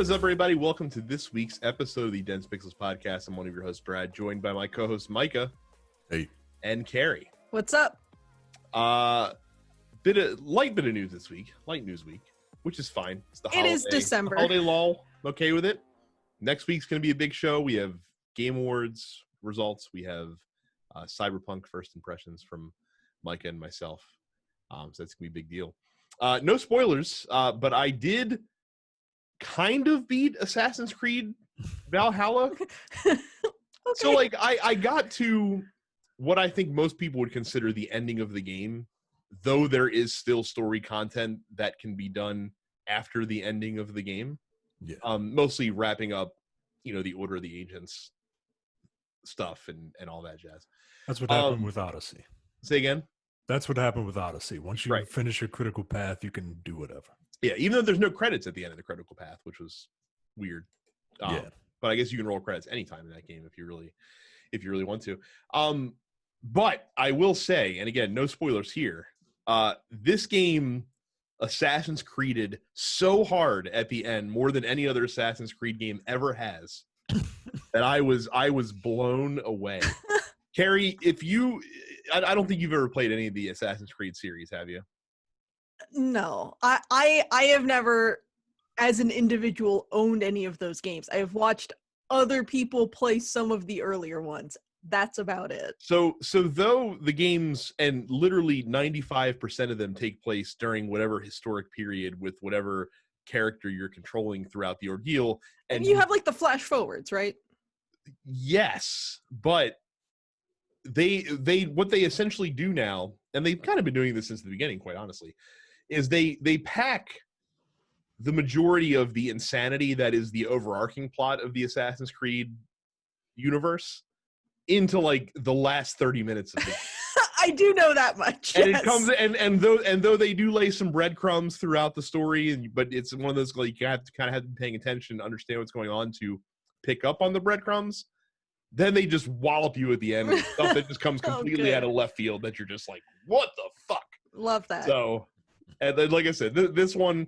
is up, everybody? Welcome to this week's episode of the Dense Pixels Podcast. I'm one of your hosts, Brad, joined by my co-hosts, Micah. Hey. And Carrie. What's up? Light bit of news this week. Light news week, which is fine. It's the holiday. It is December. Holiday lull. I'm okay with it. Next week's going to be a big show. We have Game Awards results. We have Cyberpunk first impressions from Micah and myself. So that's going to be a big deal. No spoilers, but I did kind of beat Assassin's Creed Valhalla. Okay. So, like, I got to what I think most people would consider the ending of the game, though there is still story content that can be done after the ending of the game. Yeah. Mostly wrapping up, the Order of the Ancients stuff and all that jazz. That's what happened with Odyssey. Say again? That's what happened with Odyssey. Once you Right. finish your critical path, you can do whatever. Yeah, even though there's no credits at the end of the critical path, which was weird. Yeah. But I guess you can roll credits anytime in that game if you really want to. But I will say, and again, no spoilers here, this game Assassin's Creeded so hard at the end, more than any other Assassin's Creed game ever has, that I was blown away. Carrie, I don't think you've ever played any of the Assassin's Creed series, have you? No, I have never, as an individual, owned any of those games. I have watched other people play some of the earlier ones. That's about it. So though the games, and literally 95% of them take place during whatever historic period with whatever character you're controlling throughout the ordeal. And you have like the flash forwards, right? Yes, but they what they essentially do now, and they've kind of been doing this since the beginning, quite honestly, is they pack the majority of the insanity that is the overarching plot of the Assassin's Creed universe into like the last 30 minutes of it. I do know that much. And yes. it comes and though they do lay some breadcrumbs throughout the story, but it's one of those, like, you have to kind of have to be paying attention to understand what's going on to pick up on the breadcrumbs. Then they just wallop you at the end with stuff that just comes completely out of left field that you're just like, what the fuck? Love that. So, and then, like I said, this one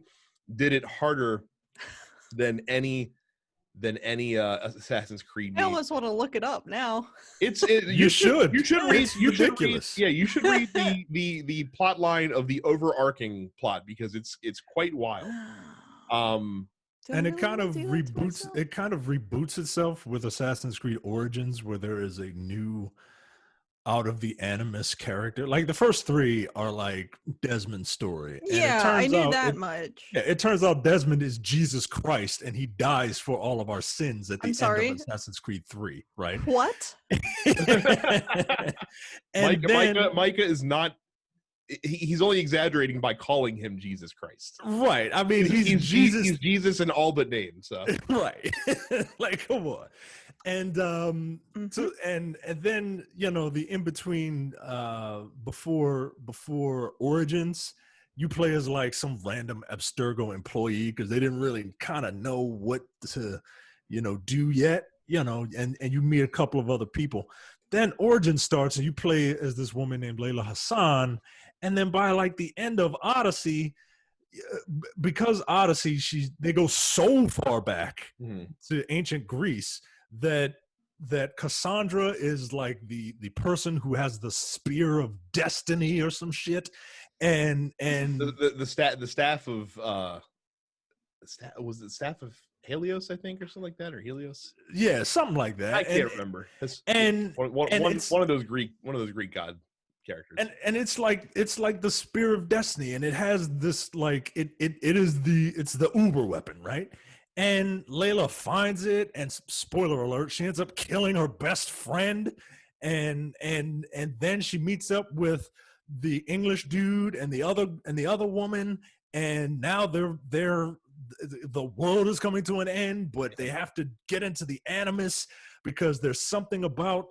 did it harder than any Assassin's Creed game. I almost want to look it up now. You should read. It's ridiculous. You should read the plot line of the overarching plot, because it's quite wild. And it kind of reboots itself with Assassin's Creed Origins, where there is a new out of the animus character. Like the first three are like Desmond's story. And yeah, I knew that much. Yeah, it turns out Desmond is Jesus Christ, and he dies for all of our sins at the end of Assassin's Creed 3, right? What? Micah is not. He's only exaggerating by calling him Jesus Christ. Right. I mean, he's Jesus. He's Jesus in all but name. So right. Like, come on. And so and then, the in between before Origins, you play as like some random Abstergo employee because they didn't really kind of know what to do yet, and you meet a couple of other people. Then Origins starts and you play as this woman named Layla Hassan. And then by like the end of Odyssey, because Odyssey, they go so far back to ancient Greece that Cassandra is like the person who has the spear of destiny or some shit, and the staff of was it staff of Helios, I think, or something like that, or Helios? Yeah, something like that. I can't remember. One of those Greek god characters. And it's like the spear of destiny, and it has this like it's the uber weapon, right? And Layla finds it, and spoiler alert, she ends up killing her best friend, and then she meets up with the English dude and the other woman, and now the world is coming to an end, but they have to get into the animus because there's something about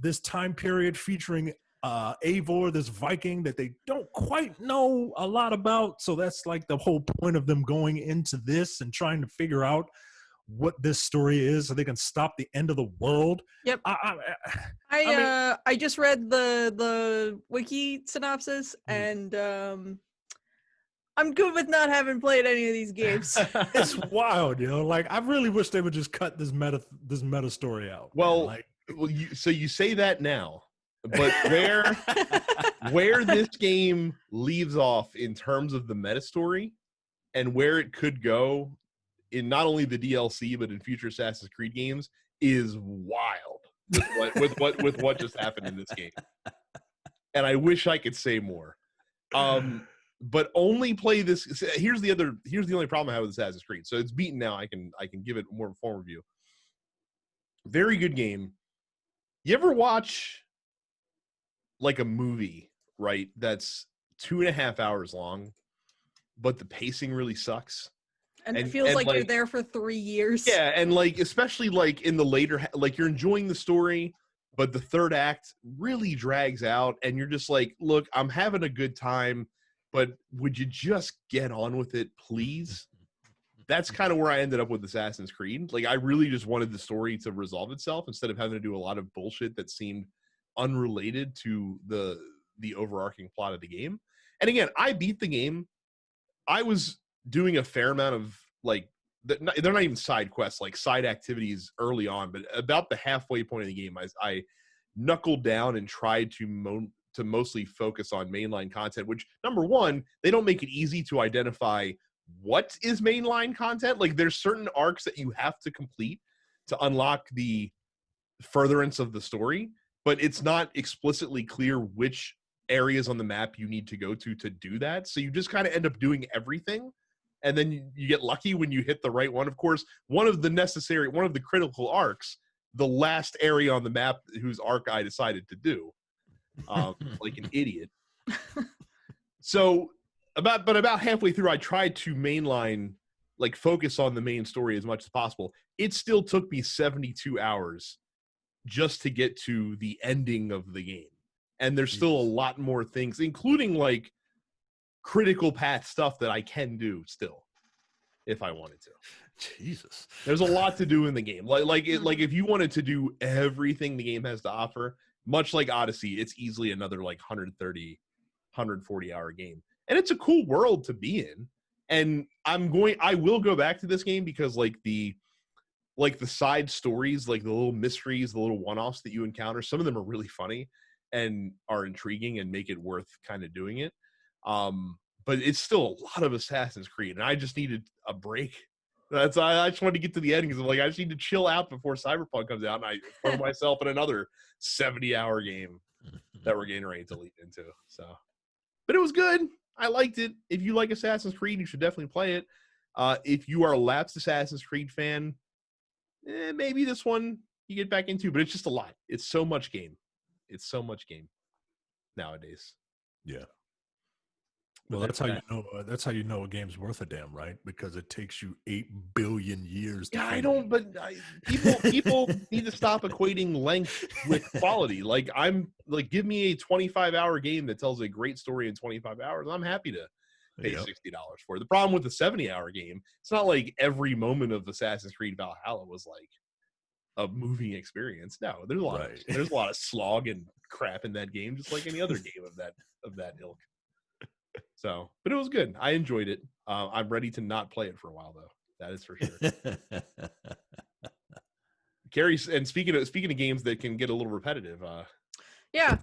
this time period featuring Eivor, this Viking that they don't quite know a lot about. So that's like the whole point of them going into this and trying to figure out what this story is so they can stop the end of the world. Yep. I just read the wiki synopsis, and I'm good with not having played any of these games. It's wild, Like, I really wish they would just cut this meta story out. Well, man. so you say that now, but where this game leaves off in terms of the meta story and where it could go in not only the DLC but in future Assassin's Creed games is wild with what just happened in this game. And I wish I could say more. But only play this. Here's the only problem I have with Assassin's Creed. So it's beaten now. I can give it more informed review. Very good game. You ever watch like a movie, right? That's 2.5 hours long, but the pacing really sucks. And it feels like you're there for 3 years. Yeah, and like especially like in the later, like you're enjoying the story, but the third act really drags out, and you're just like, look, I'm having a good time, but would you just get on with it, please? That's kind of where I ended up with Assassin's Creed. Like, I really just wanted the story to resolve itself instead of having to do a lot of bullshit that seemed unrelated to the overarching plot of the game. And again, I beat the game. I was doing a fair amount of like, they're not even side quests, like side activities early on, but about the halfway point of the game, I knuckled down and tried to mostly focus on mainline content, which, number one, they don't make it easy to identify what is mainline content. Like, there's certain arcs that you have to complete to unlock the furtherance of the story, but it's not explicitly clear which areas on the map you need to go to do that. So you just kind of end up doing everything, and then you get lucky when you hit the right one. Of course, one of the critical arcs, the last area on the map whose arc I decided to do, like an idiot. So about halfway through, I tried to mainline, like focus on the main story as much as possible. It still took me 72 hours just to get to the ending of the game. And there's still a lot more things, including like critical path stuff that I can do still if I wanted to. Jesus. There's a lot to do in the game. Like if you wanted to do everything the game has to offer, much like Odyssey, it's easily another like 130, 140 hour game. And it's a cool world to be in. And I will go back to this game because like the side stories, like the little mysteries, the little one-offs that you encounter, some of them are really funny and are intriguing and make it worth kind of doing it. But it's still a lot of Assassin's Creed, and I just needed a break. I just wanted to get to the end because I'm like, I just need to chill out before Cyberpunk comes out, and I throw myself in another 70-hour game that we're getting ready to lead into. So, but it was good. I liked it. If you like Assassin's Creed, you should definitely play it. If you are a lapsed Assassin's Creed fan, maybe this one you get back into, but it's just a lot. It's so much game. It's so much game nowadays. Yeah. Well, that's how you know a game's worth a damn, right? Because it takes you 8 billion years. Yeah, I don't. But people need to stop equating length with quality. Like, give me a 25-hour game that tells a great story in 25 hours. I'm happy to pay $60 for it. The problem with the 70-hour game, it's not like every moment of Assassin's Creed Valhalla was like a moving experience. No, there's a lot of slog and crap in that game, just like any other game of that ilk. So, but it was good. I enjoyed it. I'm ready to not play it for a while, though. That is for sure. Carrie, and speaking of games that can get a little repetitive, yeah,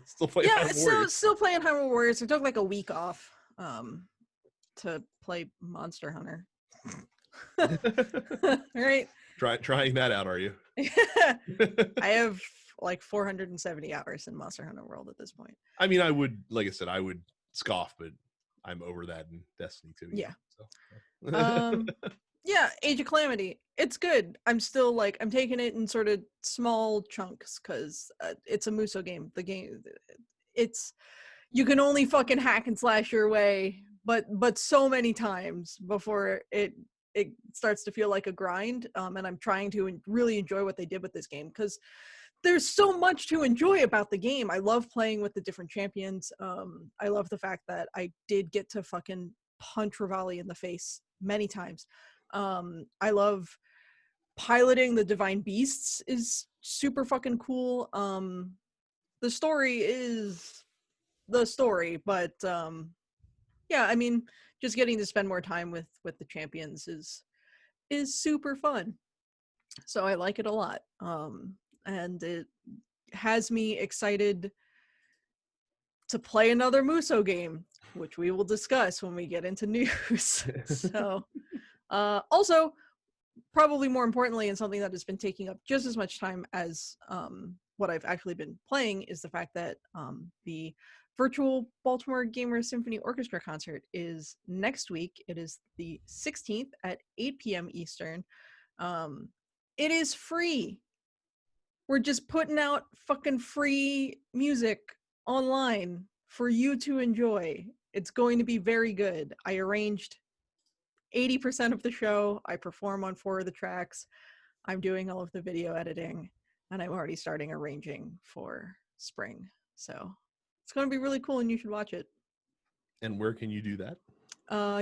still playing. Yeah, still playing Hyrule Warriors. I took like a week off to play Monster Hunter. Right. Trying that out, are you? I have like 470 hours in Monster Hunter World at this point. I mean, I would scoff, but I'm over that in Destiny 2. Yeah. So. Yeah, Age of Calamity. It's good. I'm still I'm taking it in sort of small chunks because it's a Muso game. The game, you can only fucking hack and slash your way, but so many times before it starts to feel like a grind. And I'm trying to really enjoy what they did with this game because there's so much to enjoy about the game. I love playing with the different champions. I love the fact that I did get to fucking punch Rivali in the face many times. I love piloting the divine beasts is super fucking cool. The story is the story, but yeah, I mean, just getting to spend more time with the champions is super fun. So I like it a lot. And it has me excited to play another Muso game, which we will discuss when we get into news. So, also, probably more importantly, and something that has been taking up just as much time as what I've actually been playing, is the fact that the virtual Baltimore Gamer Symphony Orchestra concert is next week. It is the 16th at 8 p.m. Eastern. It is free. We're just putting out fucking free music online for you to enjoy. It's going to be very good. I arranged 80% of the show. I perform on 4 of the tracks. I'm doing all of the video editing, and I'm already starting arranging for spring. So it's going to be really cool, and you should watch it. And where can you do that?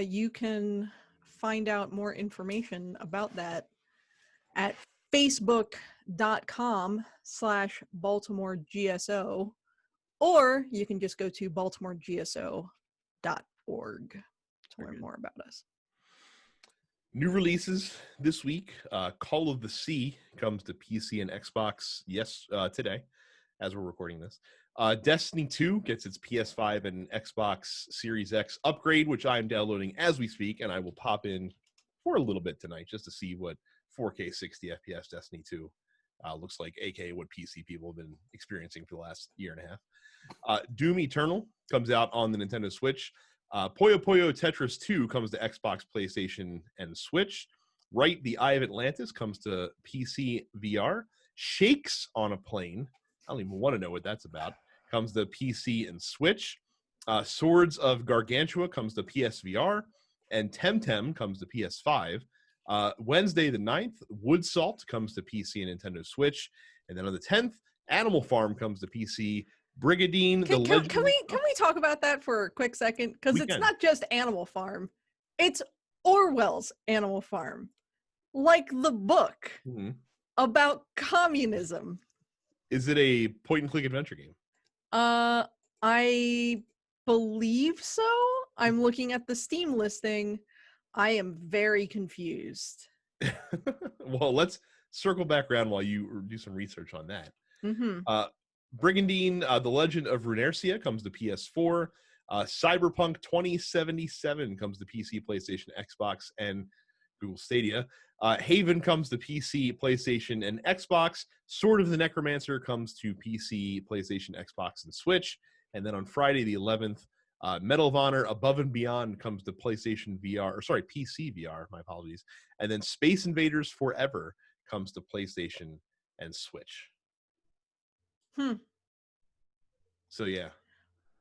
You can find out more information about that at facebook.com/BaltimoreGSO, or you can just go to baltimoregso.org to learn more about us. New releases this week. Call of the Sea comes to PC and Xbox today, as we're recording this. Destiny 2 gets its PS5 and Xbox Series X upgrade, which I'm downloading as we speak, and I will pop in for a little bit tonight just to see what 4K 60 FPS Destiny 2 looks like, aka what PC people have been experiencing for the last year and a half. Doom Eternal comes out on the Nintendo Switch. Puyo Puyo Tetris 2 comes to Xbox, PlayStation, and Switch. Right, the Eye of Atlantis comes to PC VR. Shakes on a Plane, I don't even want to know what that's about, comes to PC and Switch. Swords of Gargantua comes to PSVR. And Temtem comes to PS5. Wednesday the 9th, Wood Salt comes to PC and Nintendo Switch. And then on the 10th, Animal Farm comes to PC. Brigadine, Can we talk about that for a quick second? Because it's not just Animal Farm. It's Orwell's Animal Farm. Like the book about communism. Is it a point-and-click adventure game? I believe so. I'm looking at the Steam listing. I am very confused. Well, let's circle back around while you do some research on that. Mm-hmm. Brigandine, The Legend of Runercia comes to PS4. Cyberpunk 2077 comes to PC, PlayStation, Xbox, and Google Stadia. Haven comes to PC, PlayStation, and Xbox. Sword of the Necromancer comes to PC, PlayStation, Xbox, and Switch. And then on Friday the 11th, Medal of Honor Above and Beyond comes to PlayStation VR, PC VR, my apologies. And then Space Invaders Forever comes to PlayStation and Switch. So yeah.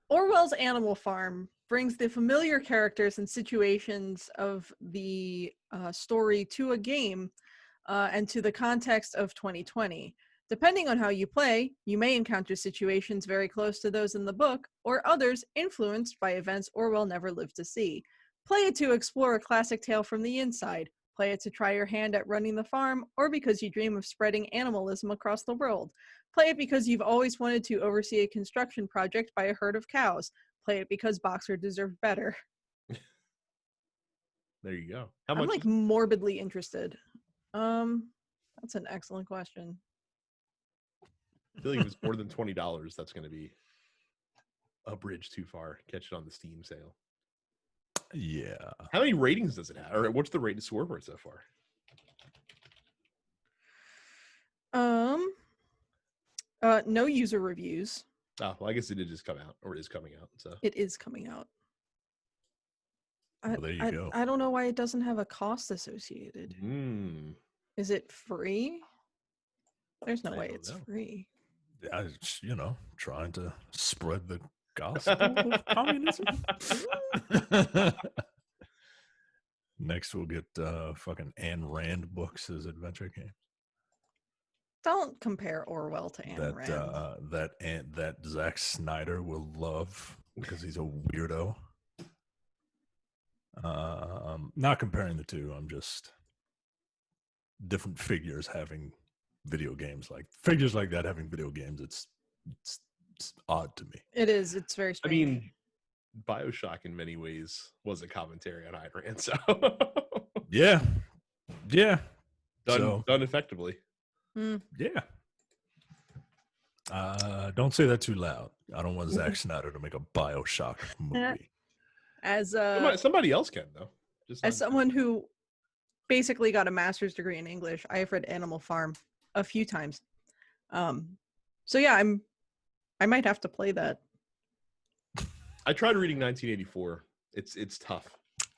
Orwell's Animal Farm brings the familiar characters and situations of the story to a game and to the context of 2020. Depending on how you play, you may encounter situations very close to those in the book, or others influenced by events Orwell never lived to see. Play it to explore a classic tale from the inside. Play it to try your hand at running the farm, or because you dream of spreading animalism across the world. Play it because you've always wanted to oversee a construction project by a herd of cows. Play it because Boxer deserved better. There you go. How much? I'm like morbidly interested. That's an excellent question. I feel like if it's more than $20, that's going to be a bridge too far. Catch it on the Steam sale. Yeah. How many ratings does it have? Or what's the rated score for it so far? No user reviews. Oh, well, I guess it did just come out, or is coming out. So it is coming out. Well, there you go. I don't know why it doesn't have a cost associated. Is it free? There's no way it's free. I, trying to spread the gospel of communism. Next, we'll get fucking Ayn Rand books as adventure games. Don't compare Orwell to Ayn Rand. That Zack Snyder will love because he's a weirdo. Not comparing the two. I'm just different figures having video games, like figures like that having video games. It's odd to me. It is. It's very strange. I mean, BioShock in many ways was a commentary on Ayn Rand. So Yeah. done effectively. Yeah. Don't say that too loud. I don't want Zack Snyder to make a BioShock movie. As Somebody else can though. As someone who basically got a master's degree in English, I have read Animal Farm a few times. So yeah, I might have to play that. I tried reading 1984. It's tough.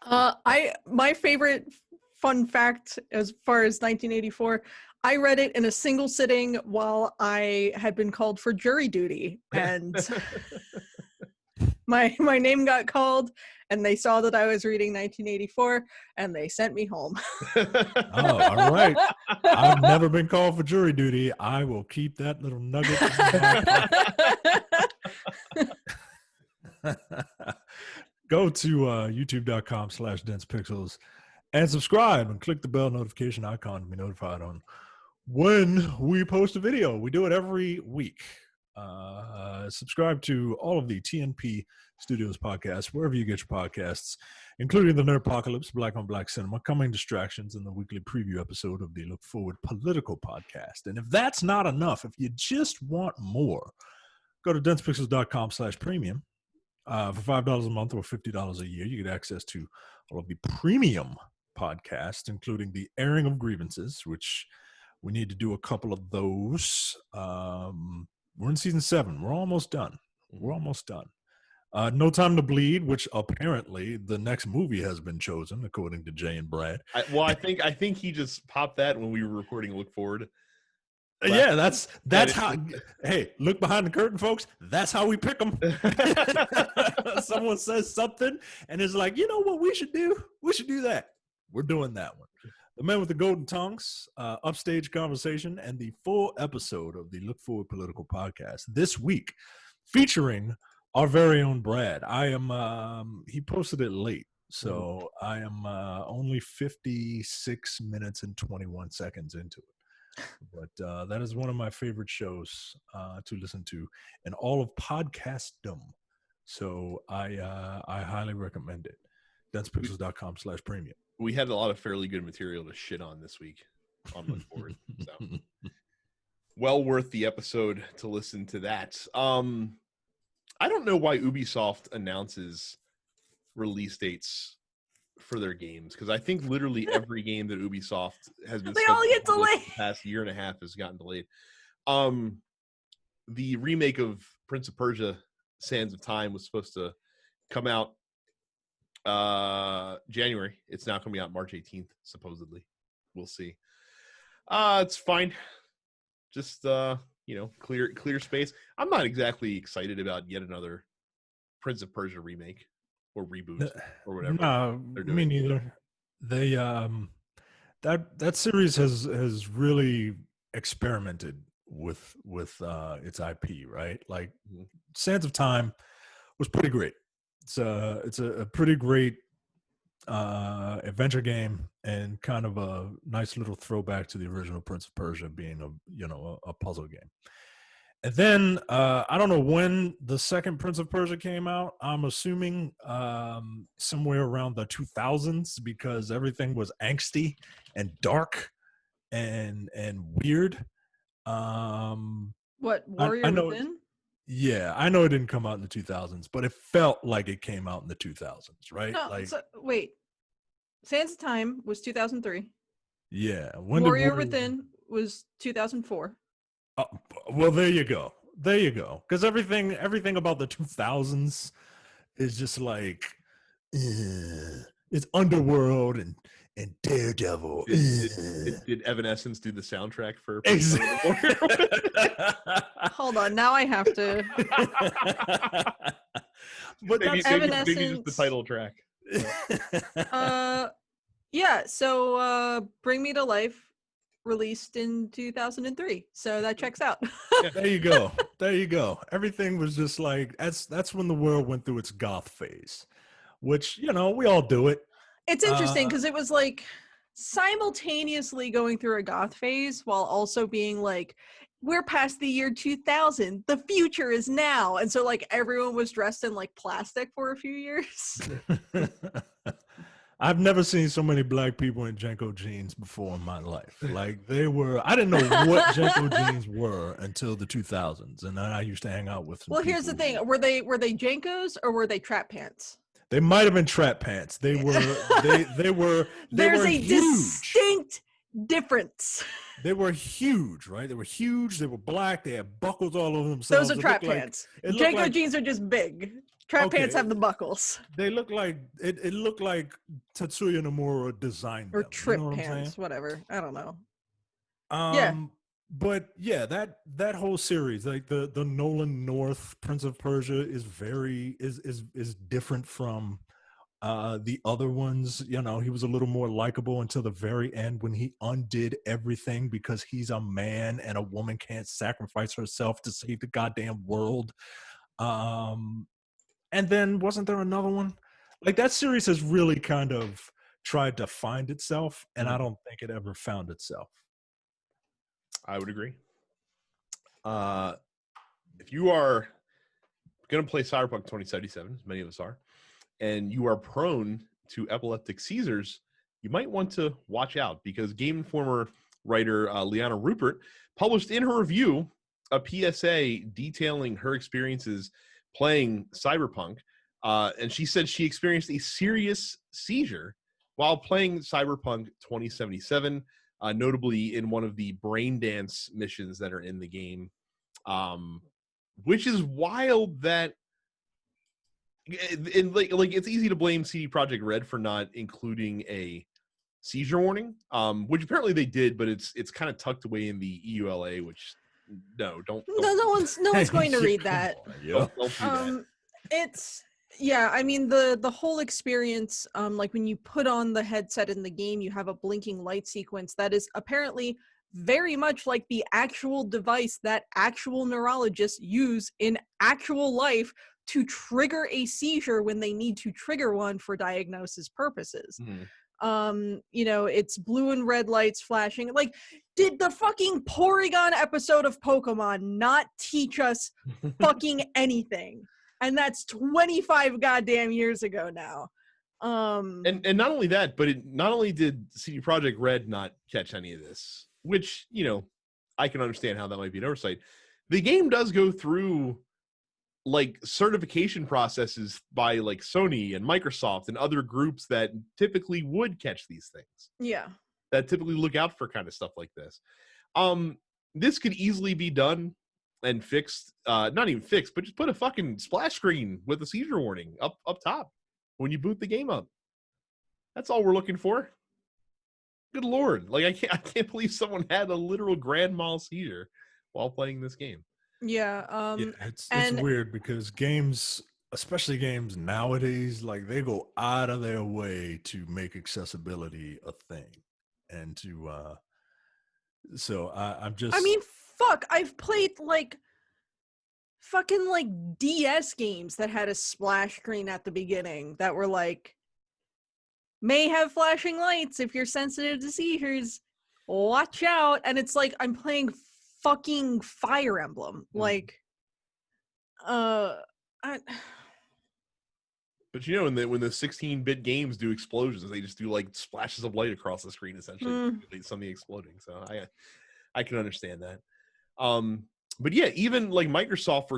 My favorite fun fact as far as 1984, I read it in a single sitting while I had been called for jury duty, and my name got called, and they saw that I was reading 1984, and they sent me home. Oh, all right. I've never been called for jury duty. I will keep that little nugget in my pocket. Go to youtube.com/densepixels and subscribe and click the bell notification icon to be notified on when we post a video. We do it every week. Subscribe to all of the TNP Studios podcasts, wherever you get your podcasts, including the Nerdpocalypse, Black on Black Cinema, Coming Distractions, and the weekly preview episode of the Look Forward Political Podcast. And if that's not enough, if you just want more, go to densepixels.com/premium. For $5 a month or $50 a year, you get access to all of the premium podcasts, including the airing of grievances, which we need to do a couple of those. We're in season 7. We're almost done. No Time to Bleed, which apparently the next movie has been chosen, according to Jay and Brad. I think he just popped that when we were recording Look Forward. Yeah, that's how. Hey, look behind the curtain, folks. That's how we pick them. Someone says something, and it's like, you know what we should do? We should do that. We're doing that one. The Men with the Golden Tongues, Upstage Conversation, and the full episode of the Look Forward Political Podcast this week, featuring our very own Brad. I am. He posted it late, so I am only 56 minutes and 21 seconds into it. But that is one of my favorite shows to listen to in all of podcastdom. So I highly recommend it. Densepixels.com/premium. We had a lot of fairly good material to shit on this week on Look Forward. So well worth the episode to listen to that. I don't know why Ubisoft announces release dates for their games, because I think literally every game that Ubisoft has been they all get delayed. The past year and a half has gotten delayed. The remake of Prince of Persia: Sands of Time was supposed to come out January. It's now coming out March 18th, supposedly. We'll see. It's fine. Just clear space. I'm not exactly excited about yet another Prince of Persia remake or reboot or whatever. No, me neither. They that series has really experimented with its IP, right? Like Sands of Time was pretty great. It's a pretty great adventure game, and kind of a nice little throwback to the original Prince of Persia being a puzzle game. And then I don't know when the second Prince of Persia came out. I'm assuming somewhere around the 2000s, because everything was angsty and dark and weird. What, Warrior Within? Yeah, I know it didn't come out in the 2000s, but it felt like it came out in the 2000s, right? No, wait. Sands of Time was 2003. Yeah. Warrior Within was 2004. Well, there you go. Because everything about the 2000s is just like it's Underworld and Daredevil. Did Evanescence do the soundtrack for? Hold on, now I have to. But maybe just the title track. Yeah. So, Bring Me to Life released in 2003, so that checks out. There you go. Everything was just like that's when the world went through its goth phase, which we all do it. It's interesting because it was like simultaneously going through a goth phase while also being like we're past the year 2000. The future is now. And so like everyone was dressed in like plastic for a few years. I've never seen so many black people in Jenko jeans before in my life. Like they were, I didn't know what Jenko jeans were until the 2000s, and then I used to hang out with some Well, here's the people thing: were they Jenkos or were they trap pants? They might have been trap pants. They were they were There's a huge. distinct difference. They were huge, right? They were huge. They were black. They had buckles all over themselves. Those are trap pants. Jenko jeans are just big. Trap pants have the buckles. They look like it looked like Tetsuya Nomura designed them. Or trip pants, whatever. I don't know. Yeah. But yeah, that whole series, like the Nolan North Prince of Persia, is very is different from the other ones. You know, he was a little more likable until the very end when he undid everything because he's a man and a woman can't sacrifice herself to save the goddamn world. And then wasn't there another one? Like that series has really kind of tried to find itself, and I don't think it ever found itself. I would agree. If you are going to play Cyberpunk 2077, as many of us are, and you are prone to epileptic seizures, you might want to watch out because Game Informer writer Liana Rupert published in her review a PSA detailing her experiences playing Cyberpunk, and she said she experienced a serious seizure while playing Cyberpunk 2077, notably in one of the brain dance missions that are in the game, which is wild that like it's easy to blame CD Projekt Red for not including a seizure warning, which apparently they did, but it's kind of tucked away in the EULA, which no one's going to read that. Don't do that. It's I mean the whole experience, like when you put on the headset in the game, you have a blinking light sequence that is apparently very much like the actual device that actual neurologists use in actual life to trigger a seizure when they need to trigger one for diagnosis purposes. You know, it's blue and red lights flashing. Like, did the fucking Porygon episode of Pokemon not teach us fucking anything? And that's 25 goddamn years ago now. And not only that, but not only did CD Projekt Red not catch any of this, which, you know, I can understand how that might be an oversight. The game does go through like certification processes by like Sony and Microsoft and other groups that typically would catch these things. Yeah. That typically look out for kind of stuff like this. This could easily be done and fixed, not even fixed, but just put a fucking splash screen with a seizure warning up top when you boot the game up. That's all we're looking for. Good Lord. Like I can't believe someone had a literal grand mal seizure while playing this game. Yeah, it's weird because games, especially games nowadays, like they go out of their way to make accessibility a thing, and to so I'm just. I mean, fuck! I've played like fucking like DS games that had a splash screen at the beginning that were like may have flashing lights if you're sensitive to seizures. Watch out! And it's like I'm playing fucking Fire Emblem, like but you know when the 16-bit games do explosions, they just do like splashes of light across the screen essentially, something exploding. So I can understand that. But yeah, even like Microsoft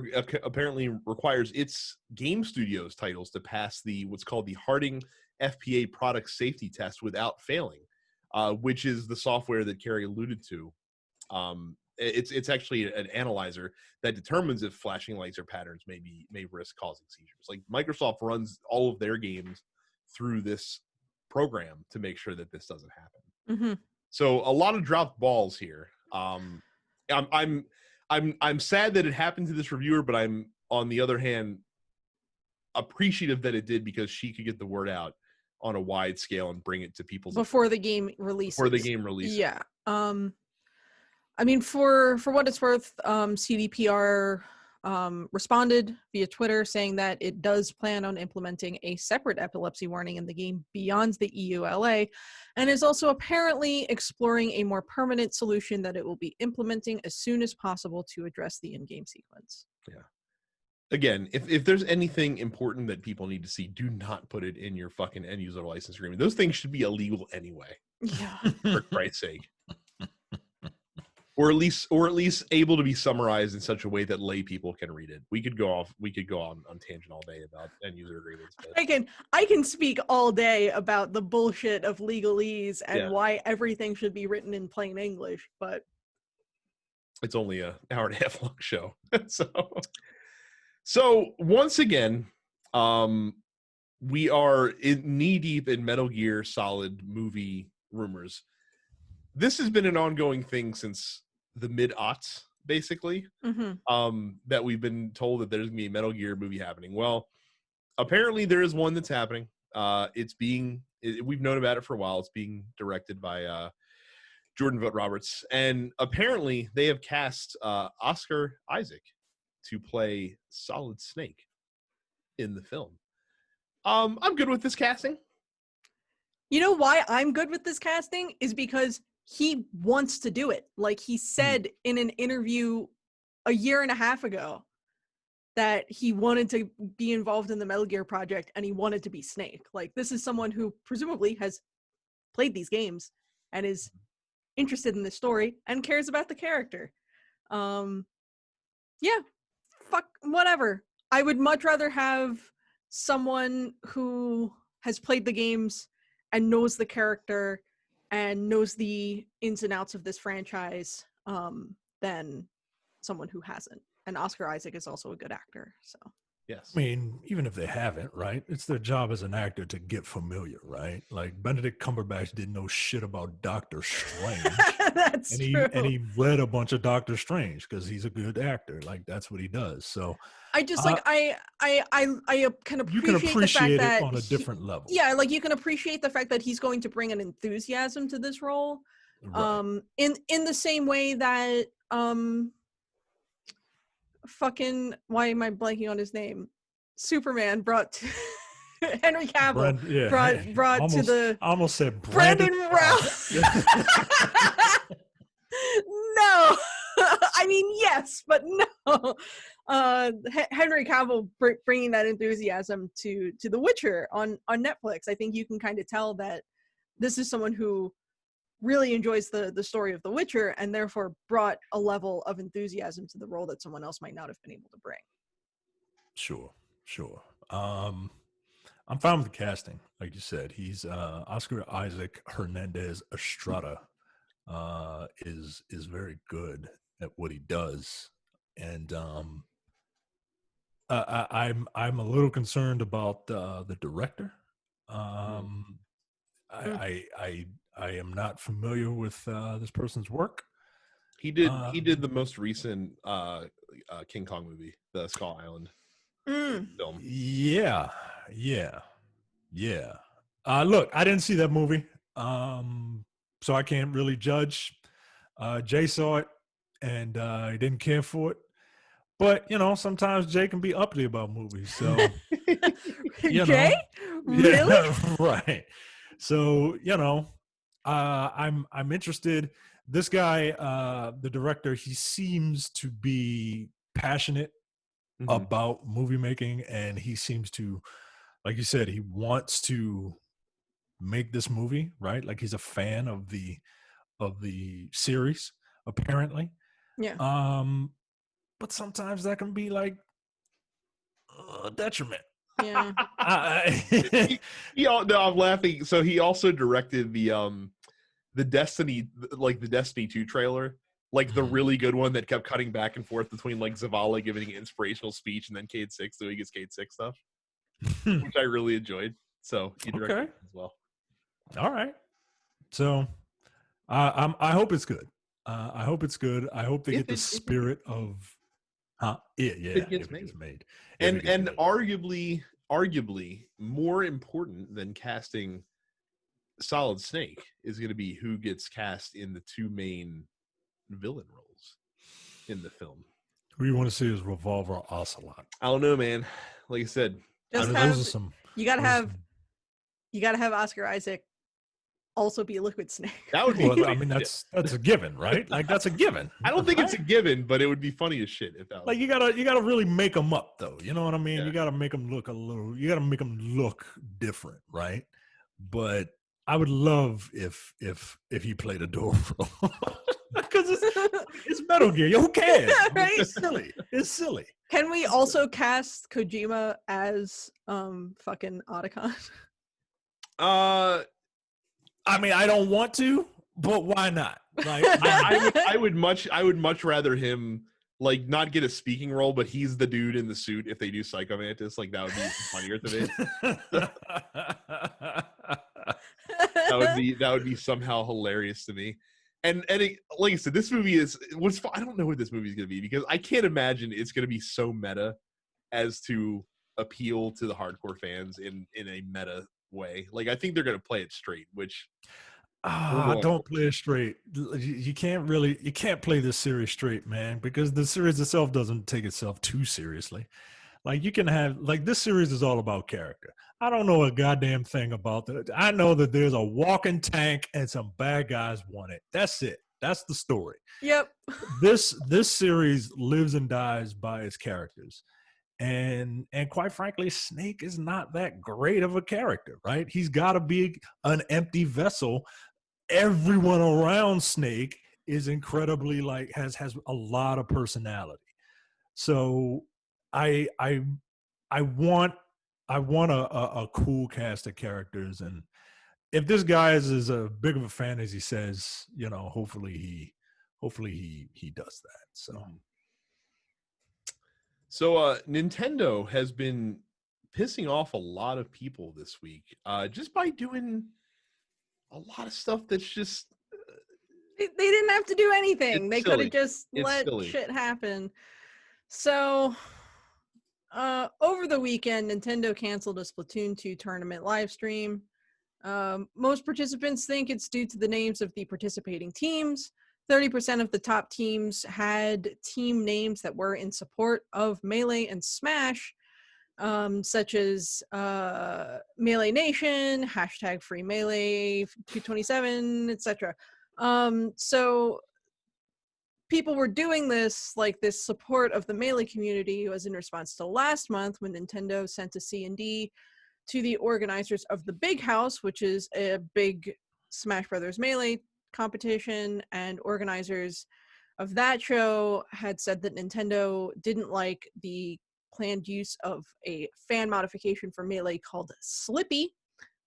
apparently requires its game studios titles to pass what's called the Harding FPA product safety test without failing, which is the software that Carrie alluded to. It's actually an analyzer that determines if flashing lights or patterns may risk causing seizures. Like Microsoft runs all of their games through this program to make sure that this doesn't happen. So a lot of dropped balls here. I'm sad that it happened to this reviewer, but I'm on the other hand appreciative that it did because she could get the word out on a wide scale and bring it to people before the game releases. Yeah. I mean, for what it's worth, CDPR responded via Twitter saying that it does plan on implementing a separate epilepsy warning in the game beyond the EULA, and is also apparently exploring a more permanent solution that it will be implementing as soon as possible to address the in-game sequence. Yeah. Again, if there's anything important that people need to see, do not put it in your fucking end user license agreement. Those things should be illegal anyway. Yeah. For Christ's sake. Or at least able to be summarized in such a way that lay people can read it. We could go on tangent all day about end user agreements. But I can speak all day about the bullshit of legalese and why everything should be written in plain English, but it's only an hour and a half long show. So once again, we are knee deep in Metal Gear Solid movie rumors. This has been an ongoing thing since the mid-aughts, basically, that we've been told that there's going to be a Metal Gear movie happening. Well, apparently there is one that's happening. We've known about it for a while. It's being directed by Jordan Vogt-Roberts. And apparently they have cast Oscar Isaac to play Solid Snake in the film. I'm good with this casting. You know why I'm good with this casting is because he wants to do it. Like he said in an interview a year and a half ago that he wanted to be involved in the Metal Gear project and he wanted to be Snake. Like this is someone who presumably has played these games and is interested in the story and cares about the character. Yeah, fuck whatever. I would much rather have someone who has played the games and knows the character and knows the ins and outs of this franchise than someone who hasn't. And Oscar Isaac is also a good actor, so. Yes. I mean, even if they haven't, right? It's their job as an actor to get familiar, right? Like Benedict Cumberbatch didn't know shit about Doctor Strange. That's true. And he read a bunch of Doctor Strange because he's a good actor. Like that's what he does. So I just like I can appreciate, you can appreciate the fact it on a different level. Yeah, like you can appreciate the fact that he's going to bring an enthusiasm to this role. Right. In the same way that fucking why am I blanking on his name? Superman brought to Henry Cavill brought almost, to the I almost said Brandon Routh. No, I mean yes, but no. Henry Cavill bringing that enthusiasm to The Witcher on Netflix. I think you can kind of tell that this is someone who really enjoys the story of The Witcher and therefore brought a level of enthusiasm to the role that someone else might not have been able to bring. Sure. I'm fine with the casting. Like you said, he's Oscar Isaac Hernandez Estrada is very good at what he does. And I'm a little concerned about the director. I am not familiar with this person's work. He did the most recent King Kong movie, the Skull Island film. Yeah. Look, I didn't see that movie, so I can't really judge. Jay saw it, and he didn't care for it. But sometimes Jay can be uppity about movies. So Jay, really? Yeah, right. So I'm interested. This guy, the director, he seems to be passionate about movie making, and he seems to, like you said, he wants to make this movie, right? Like he's a fan of the series, apparently. Yeah. But sometimes that can be like a detriment. Yeah. I'm laughing. So he also directed the Destiny 2 trailer, like the really good one that kept cutting back and forth between like Zavala giving an inspirational speech and then Cade Six doing his Cade Six stuff, which I really enjoyed. So he directed it as well. All right. So I hope it's good. I hope it's good. I hope they get the spirit of it gets made. And arguably more important than casting Solid Snake is going to be who gets cast in the two main villain roles in the film. Who you want to see is Revolver Ocelot. I don't know, man. Like I said, Just those are have some. you gotta those are have some- you gotta have Oscar Isaac also be Liquid Snake. that would be. Well, funny I mean, as shit. that's a given, right? Like that's a given. I don't think it's a right? given, but it would be funny as shit if that was. Like you gotta really make them up, though. You know what I mean? Yeah. You gotta make them look a little. You gotta make them look different, right? But I would love if he played a door because it's Metal Gear. Who cares? I mean, Right? It's silly. It's silly. Can we also cast Kojima as fucking Otacon? I mean, I don't want to, but why not? Like, I would much rather him like not get a speaking role, but he's the dude in the suit. If they do Psycho Mantis, like that would be funnier to me. That would be somehow hilarious to me. And like I said, this movie I don't know what this movie is going to be because I can't imagine it's going to be so meta as to appeal to the hardcore fans in a meta way. Like I think they're going to play it straight, which don't play it straight. You can't play this series straight, man, because the series itself doesn't take itself too seriously. Like you can have like this series is all about character. I don't know a goddamn thing about that. I know that there's a walking tank and some bad guys want it. That's it. That's the story. Yep. This series lives and dies by its characters. And quite frankly, Snake is not that great of a character, right? He's got to be an empty vessel. Everyone around Snake is incredibly like has a lot of personality. So I want a cool cast of characters, and if this guy is as big of a fan as he says, you know, hopefully he does that. So Nintendo has been pissing off a lot of people this week just by doing a lot of stuff that's just They didn't have to do anything. They could silly. have just It's let silly. shit happen. So over the weekend, Nintendo canceled a Splatoon 2 tournament live stream. Most participants think it's due to the names of the participating teams. 30% of the top teams had team names that were in support of Melee and Smash, such as Melee Nation, hashtag Free Melee 227, etc. So people were doing this, like this support of the Melee community was in response to last month when Nintendo sent a C&D to the organizers of the Big House, which is a big Smash Brothers Melee competition, and organizers of that show had said that Nintendo didn't like the planned use of a fan modification for Melee called Slippy,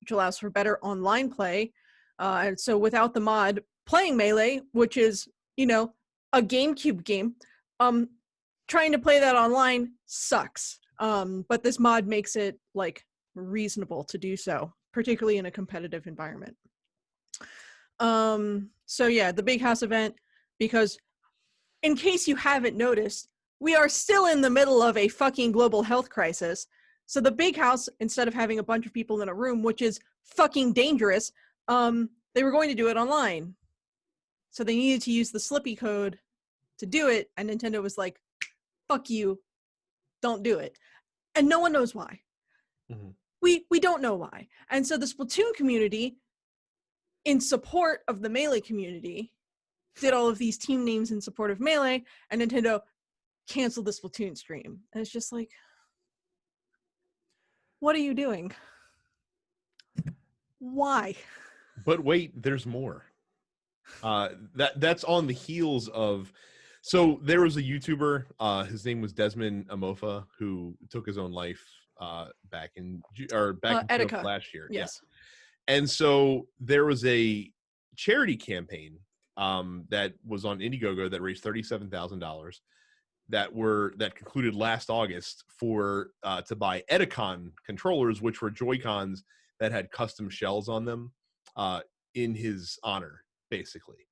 which allows for better online play. And so without the mod, playing Melee, which is, you know, a GameCube game, trying to play that online sucks. But this mod makes it like reasonable to do so, particularly in a competitive environment. So yeah, the Big House event, because in case you haven't noticed, we are still in the middle of a fucking global health crisis. So the Big House, instead of having a bunch of people in a room, which is fucking dangerous, they were going to do it online. So they needed to use the Slippy code to do it, and Nintendo was like, fuck you, don't do it. And no one knows why. Mhm. We don't know why. And so the Splatoon community, in support of the Melee community, did all of these team names in support of Melee, and Nintendo canceled the Splatoon stream. And it's just like, what are you doing? Why? But wait, there's more. That's on the heels of. So there was a YouTuber. His name was Desmond Amofa, who took his own life back in June Etika. of last year. Yes. Yeah. And so there was a charity campaign that was on Indiegogo that raised $37,000 that concluded last August for to buy Etikon controllers, which were Joy-Cons that had custom shells on them in his honor, basically.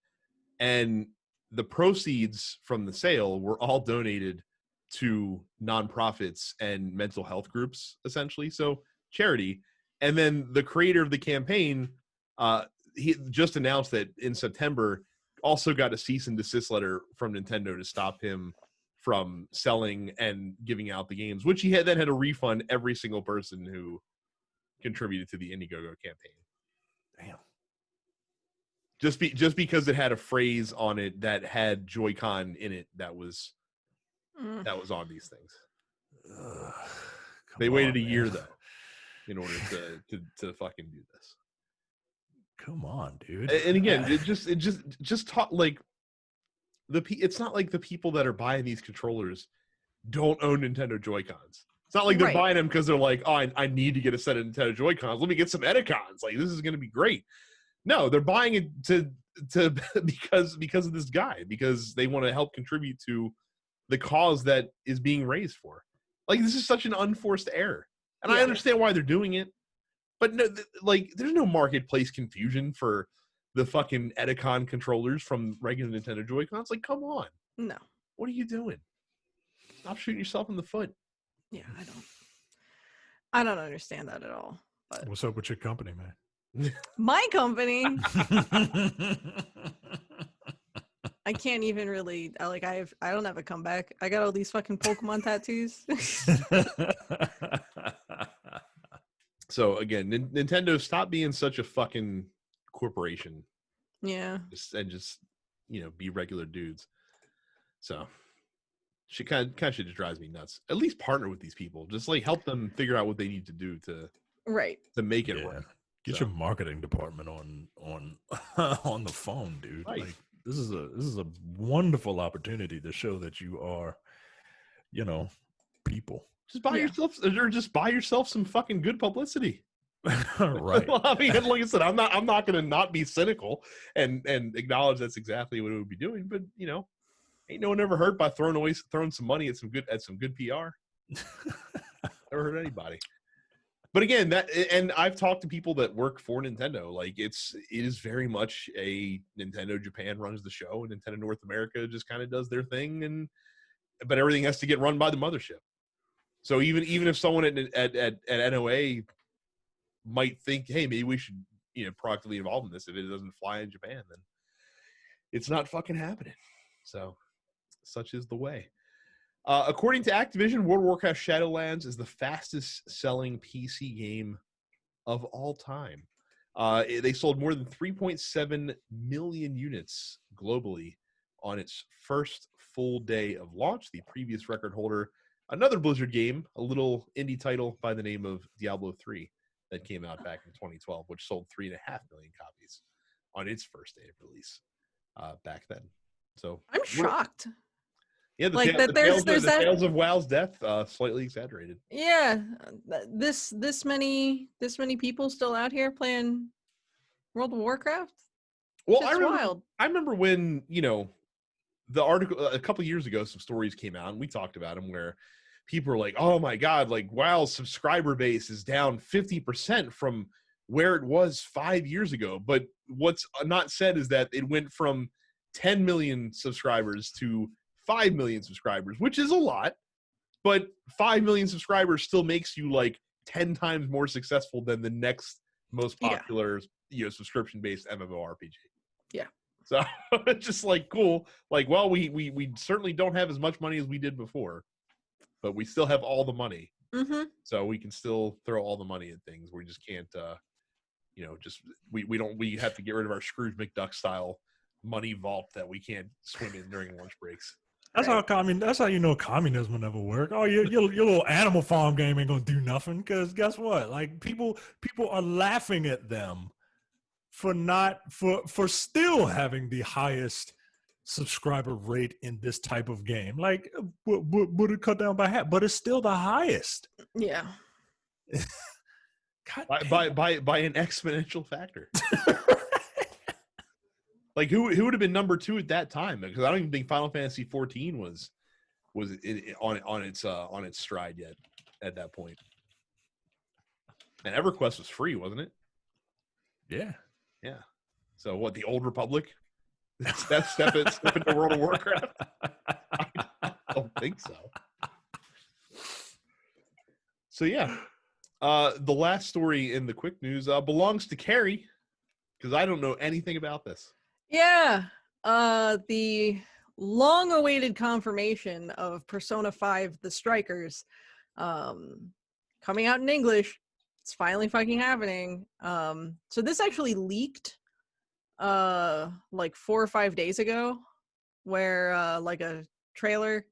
And the proceeds from the sale were all donated to nonprofits and mental health groups, essentially. So charity. And then the creator of the campaign, he just announced that in September also got a cease and desist letter from Nintendo to stop him from selling and giving out the games, which he then had to refund every single person who contributed to the Indiegogo campaign. Damn. Just because it had a phrase on it that had Joy-Con in it that was on these things. They waited a year though in order to fucking do this. Come on, dude. And again, it just taught like it's not like the people that are buying these controllers don't own Nintendo Joy-Cons. It's not like they're buying them because they're like, oh, I need to get a set of Nintendo Joy-Cons. Let me get some Edicons. Like, this is going to be great. No, they're buying it to because of this guy, because they want to help contribute to the cause that is being raised for. Like, this is such an unforced error. And I understand why they're doing it. But no, like, there's no marketplace confusion for the fucking Edicon controllers from regular Nintendo Joy-Cons. Like, come on. No. What are you doing? Stop shooting yourself in the foot. Yeah, I don't understand that at all. But What's up with your company, man? my company, I can't even really I don't have a comeback. I got all these fucking Pokemon tattoos. So again, Nintendo, stop being such a fucking corporation. Yeah. Just be regular dudes. So she kind of just drives me nuts. At least partner with these people. Just like help them figure out what they need to do to make it work. Get your marketing department on on the phone, dude. Right. Like, this is a wonderful opportunity to show that you are, people. Just buy yourself some fucking good publicity. Right. I mean, like I said, I'm not gonna not be cynical and acknowledge that's exactly what it would be doing, but ain't no one ever hurt by throwing some money at some good PR. Never hurt anybody. But again, and I've talked to people that work for Nintendo. Like, it is very much a Nintendo Japan runs the show, and Nintendo North America just kind of does their thing, but everything has to get run by the mothership. So even if someone at NOA might think, hey, maybe we should proactively involve in this, if it doesn't fly in Japan, then it's not fucking happening. So such is the way. According to Activision, World of Warcraft Shadowlands is the fastest selling PC game of all time. They sold more than 3.7 million units globally on its first full day of launch. The previous record holder, another Blizzard game, a little indie title by the name of Diablo 3 that came out back in 2012, which sold 3.5 million copies on its first day of release back then. So I'm shocked. Yeah, the tales of WoW's death slightly exaggerated. Yeah, this many people still out here playing World of Warcraft. Well, it's wild. I remember when the article a couple years ago, some stories came out, and we talked about them where people were like, "Oh my god, like WoW's subscriber base is down 50% from where it was 5 years ago." But what's not said is that it went from 10 million subscribers to 5 million subscribers, which is a lot, but 5 million subscribers still makes you like 10 times more successful than the next most popular, subscription-based MMORPG. Yeah. So it's just like cool. Like, well, we certainly don't have as much money as we did before, but we still have all the money. Mm-hmm. So we can still throw all the money at things. We just can't, we have to get rid of our Scrooge McDuck style money vault that we can't swim in during lunch breaks. That's how communism will never work. Oh, your little Animal Farm game ain't gonna do nothing, because guess what? Like, people are laughing at them for still having the highest subscriber rate in this type of game. Like, would it cut down by half? But it's still the highest. Yeah. by an exponential factor. Like, who would have been number 2 at that time? Because I don't even think Final Fantasy 14 was on its stride yet at that point. And EverQuest was free, wasn't it? Yeah. Yeah. So what? The Old Republic? That's step into World of Warcraft? I don't think so. So yeah, the last story in the quick news belongs to Carrie, because I don't know anything about this. Yeah. The long-awaited confirmation of Persona 5 The Strikers coming out in English. It's finally fucking happening. So this actually leaked like 4 or 5 days ago, where like a trailer,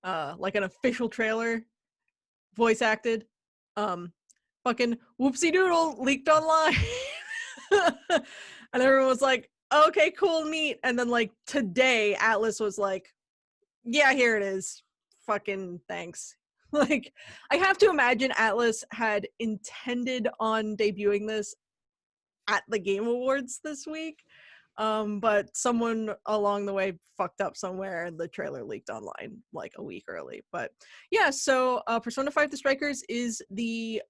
like an official trailer, voice acted, fucking whoopsie doodle leaked online. And everyone was like, okay, cool, neat. And then like today Atlas was like, yeah, here it is, fucking thanks. Like, I have to imagine Atlas had intended on debuting this at the Game Awards this week, but someone along the way fucked up somewhere and the trailer leaked online like a week early. But yeah, so Persona 5 The Strikers is the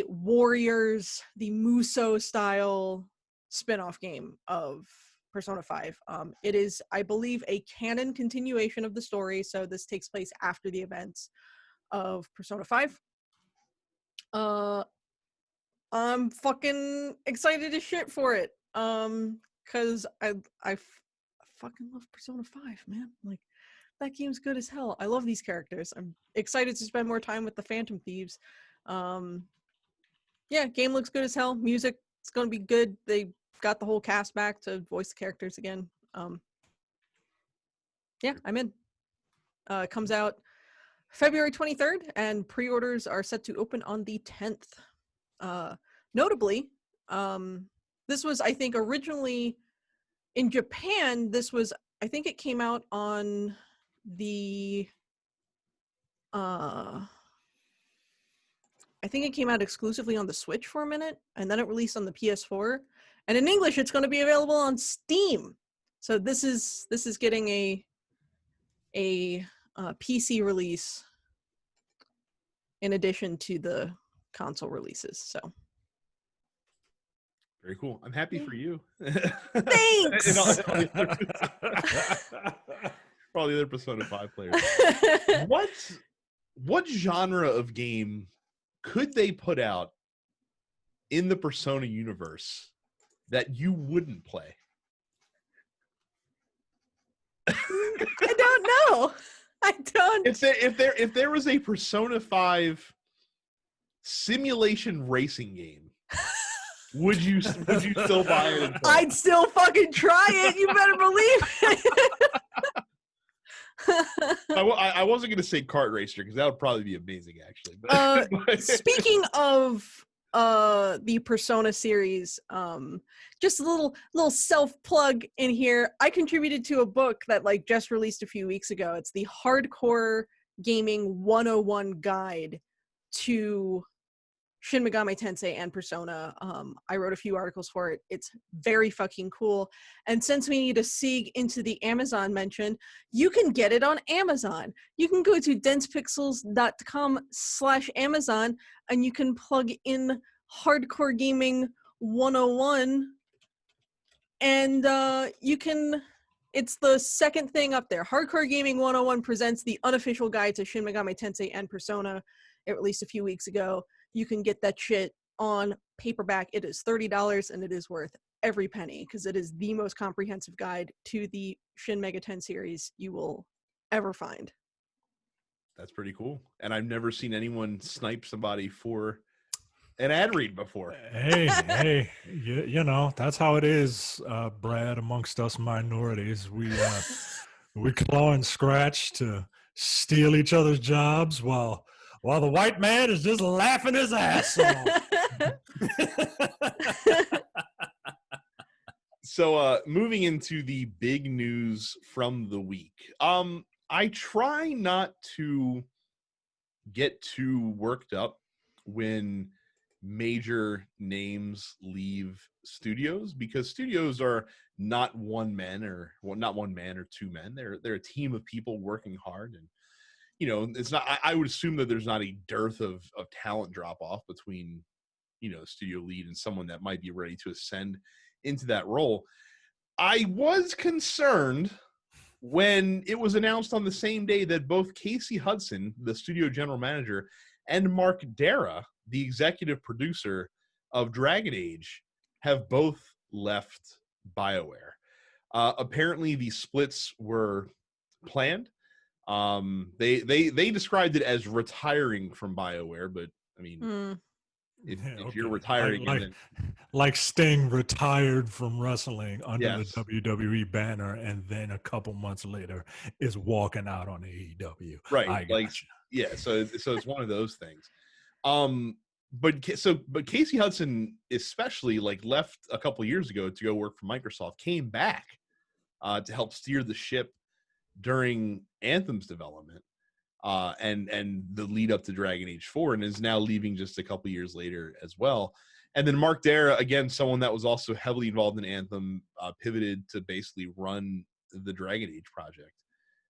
Warriors, the Muso style spin-off game of Persona 5. It is, I believe, a canon continuation of the story, so this takes place after the events of Persona 5. I'm fucking excited as shit for it. Cause I fucking love Persona 5, man. Like, that game's good as hell. I love these characters. I'm excited to spend more time with the Phantom Thieves. Yeah, game looks good as hell. Music, it's gonna be good. They got the whole cast back to voice the characters again. Yeah, I'm in. It comes out February 23rd, and pre-orders are set to open on the 10th. Notably, this was, I think, originally in Japan. This was, I think, it came out on the. I think it came out exclusively on the Switch for a minute, and then it released on the PS4. And in English, it's going to be available on Steam. So this is getting a PC release in addition to the console releases. So Very cool. I'm happy for you. Thanks. For all the other Persona 5 players. What genre of game could they put out in the Persona universe that you wouldn't play? I don't know. I don't. If there was a Persona 5 simulation racing game, would you still buy it? And play I'd still fucking try it. You better believe it. I wasn't going to say kart racer because that would probably be amazing, actually. But, speaking of the Persona series, just a little self plug in here. I contributed to a book that like just released a few weeks ago. It's the Hardcore Gaming 101 Guide to Shin Megami Tensei and Persona. I wrote a few articles for it. It's very fucking cool. And since we need a segue into the Amazon mention, you can get it on Amazon. You can go to densepixels.com/Amazon and you can plug in Hardcore Gaming 101 and you can, it's the second thing up there. Hardcore Gaming 101 presents the unofficial guide to Shin Megami Tensei and Persona. It released a few weeks ago. You can get that shit on paperback. It is $30 and it is worth every penny because it is the most comprehensive guide to the Shin Mega 10 series you will ever find. That's pretty cool. And I've never seen anyone snipe somebody for an ad read before. Hey, you know, that's how it is, Brad, amongst us minorities. We claw and scratch to steal each other's jobs while the white man is just laughing his ass off. So moving into the big news from the week. I try not to get too worked up when major names leave studios because studios are not not one man or two men. They're a team of people working hard, and you know, it's not, I would assume that there's not a dearth of talent drop off between, you know, studio lead and someone that might be ready to ascend into that role. I was concerned when it was announced on the same day that both Casey Hudson, the studio general manager, and Mark Dara, the executive producer of Dragon Age, have both left BioWare. Apparently, these splits were planned. They described it as retiring from BioWare, but I mean, Mm. if you're Okay. retiring and then Like Sting retired from wrestling under the yes, WWE banner, and then a couple months later is walking out on AEW. right, I like gotcha. yeah, so it's one of those things. But Casey Hudson especially like left a couple years ago to go work for Microsoft, came back to help steer the ship during Anthem's development and the lead up to Dragon Age 4, and is now leaving just a couple years later as well. And then Mark Dara, again, someone that was also heavily involved in Anthem, pivoted to basically run the Dragon Age project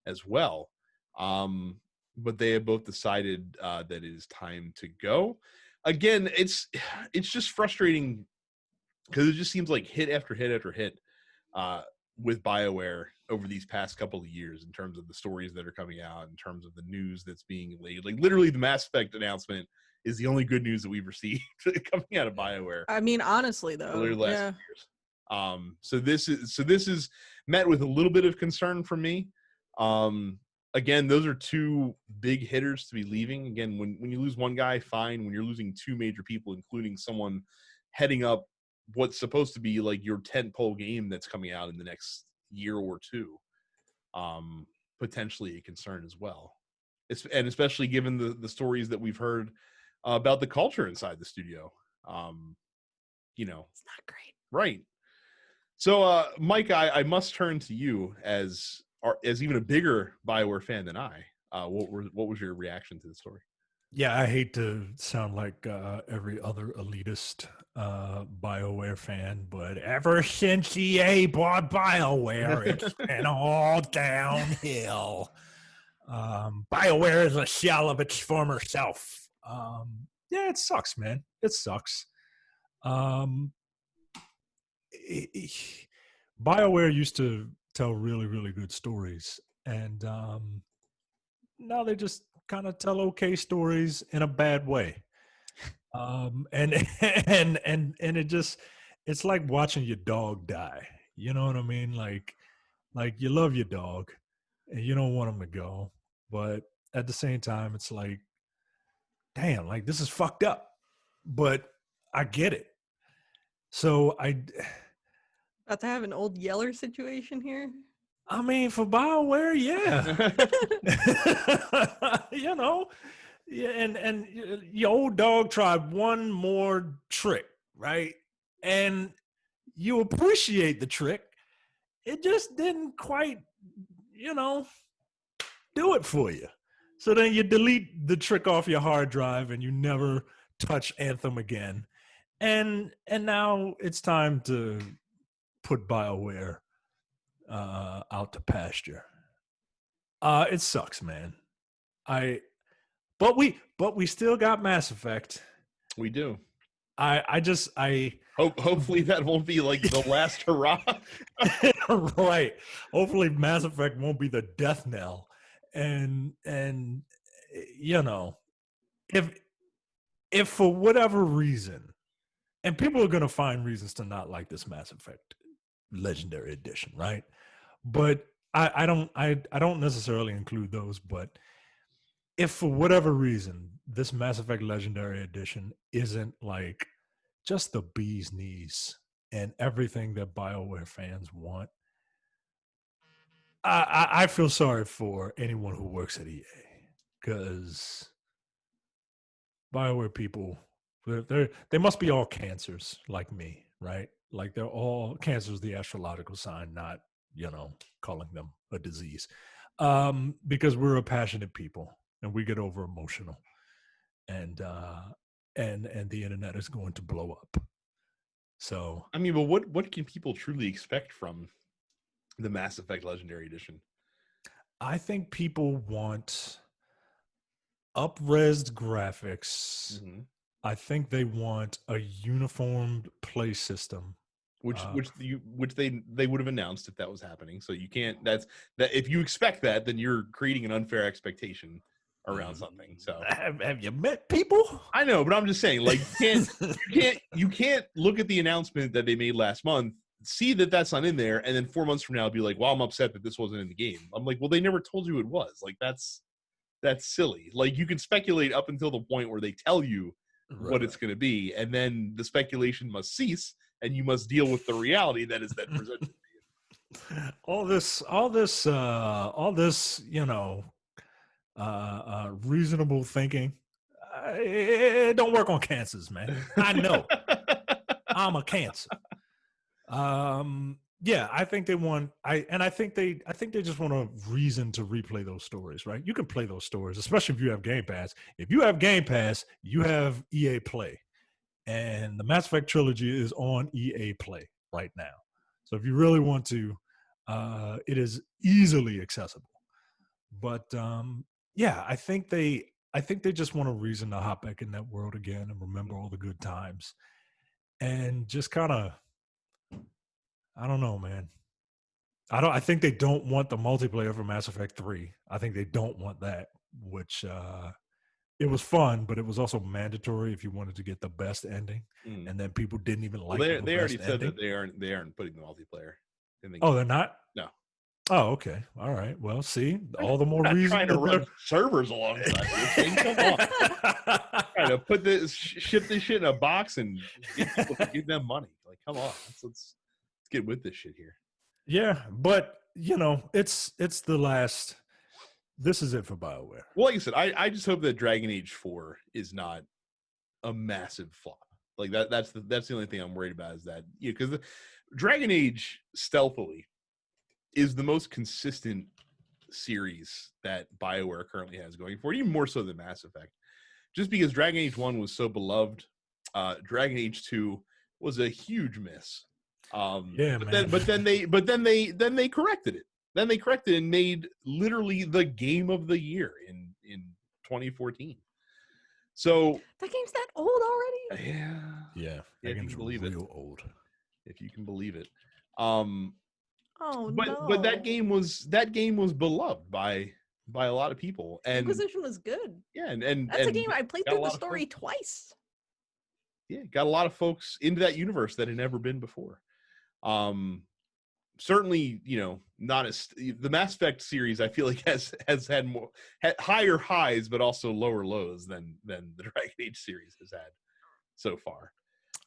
as well. But they have both decided that it is time to go. Again, it's just frustrating because it just seems like hit after hit after hit with BioWare over these past couple of years in terms of the stories that are coming out, in terms of the news that's being laid. Like literally the Mass Effect announcement is the only good news that we've received coming out of BioWare. I mean, honestly, though, Literally the last few years. So this is met with a little bit of concern from me. Again, those are two big hitters to be leaving. Again, when you lose one guy, fine. When you're losing two major people, including someone heading up what's supposed to be like your tentpole game that's coming out in the next year or two, potentially a concern as well. And especially given the stories that we've heard about the culture inside the studio. It's not great. Right. So, Mike, I must turn to you as even a bigger BioWare fan than I. What was your reaction to the story? Yeah, I hate to sound like every other elitist BioWare fan, but ever since EA bought BioWare, it's been all downhill. BioWare is a shell of its former self. Yeah, it sucks, man. It sucks. BioWare used to tell really, really good stories, and now they just kind of tell okay stories in a bad way. And it's like watching your dog die. You know what I mean? Like you love your dog and you don't want him to go, but at the same time, it's like, damn, like this is fucked up, but I get it. So About to have an old Yeller situation here. I mean, for BioWare, yeah. Yeah, and your old dog tried one more trick, right? And you appreciate the trick. It just didn't quite, do it for you. So then you delete the trick off your hard drive and you never touch Anthem again. And now it's time to put BioWare out to pasture. It sucks, man. But we still got Mass Effect. We do. Hopefully that won't be like the last hurrah. Right. Hopefully Mass Effect won't be the death knell. And if for whatever reason, and people are gonna find reasons to not like this Mass Effect Legendary Edition, right? But I don't necessarily include those, but if for whatever reason this Mass Effect Legendary Edition isn't like just the bee's knees and everything that BioWare fans want, I feel sorry for anyone who works at EA, because BioWare people, they must be all cancers like me, right? Like they're all cancers, the astrological sign, not calling them a disease, because we're a passionate people and we get over emotional, and the internet is going to blow up. So I mean, but what can people truly expect from the Mass Effect Legendary Edition? I think people want up-resed graphics. Mm-hmm. I think they want a uniformed play system, which they would have announced if that was happening. So you can't. That if you expect that, then you're creating an unfair expectation around something. So have you met people? I know, but I'm just saying, like, you can't look at the announcement that they made last month see that that's not in there, and then 4 months from now be like, well, I'm upset that this wasn't in the game. I'm like, well, they never told you it was. Like, that's silly. Like, you can speculate up until the point where they tell you what it's going to be, and then the speculation must cease, and you must deal with the reality that is then presented. All this, reasonable thinking, it don't work on cancers, man. I know. I'm a cancer. Yeah, I think they want. I think they just want a reason to replay those stories, right? You can play those stories, especially if you have Game Pass. If you have Game Pass, you have EA Play, and the Mass Effect trilogy is on EA Play right now. So if you really want to, it is easily accessible. But yeah, I think they just want a reason to hop back in that world again and remember all the good times, and just kind of. I don't know, man. I think they don't want the multiplayer for Mass Effect 3. I think they don't want that, which it was fun, but it was also mandatory if you wanted to get the best ending. And then people didn't even like they the already best said ending. that they aren't putting the multiplayer in the game. Oh, they're not? No. Oh, okay. All right. Well, see, all the more I'm not reason trying to run servers alongside this thing. Come on. Trying to put this ship this shit in a box and give them money. Like, come on. Let's get with this shit here. Yeah, but it's the last. This is it for BioWare. Well, like I said, I just hope that Dragon Age 4 is not a massive flop. Like that's the only thing I'm worried about is that because Dragon Age stealthily is the most consistent series that BioWare currently has going for it, even more so than Mass Effect. Just because Dragon Age 1 was so beloved, Dragon Age 2 was a huge miss. Yeah, man. But then they corrected it. Then they corrected it and made literally the game of the year in 2014. So that game's that old already. Yeah. If you can believe it. Real old. If you can believe it. No. But that game was beloved by a lot of people, and Inquisition was good. Yeah, and that's a game I played through the story twice. Yeah, got a lot of folks into that universe that had never been before. Certainly, not as the Mass Effect series. I feel like has had higher highs, but also lower lows than the Dragon Age series has had so far,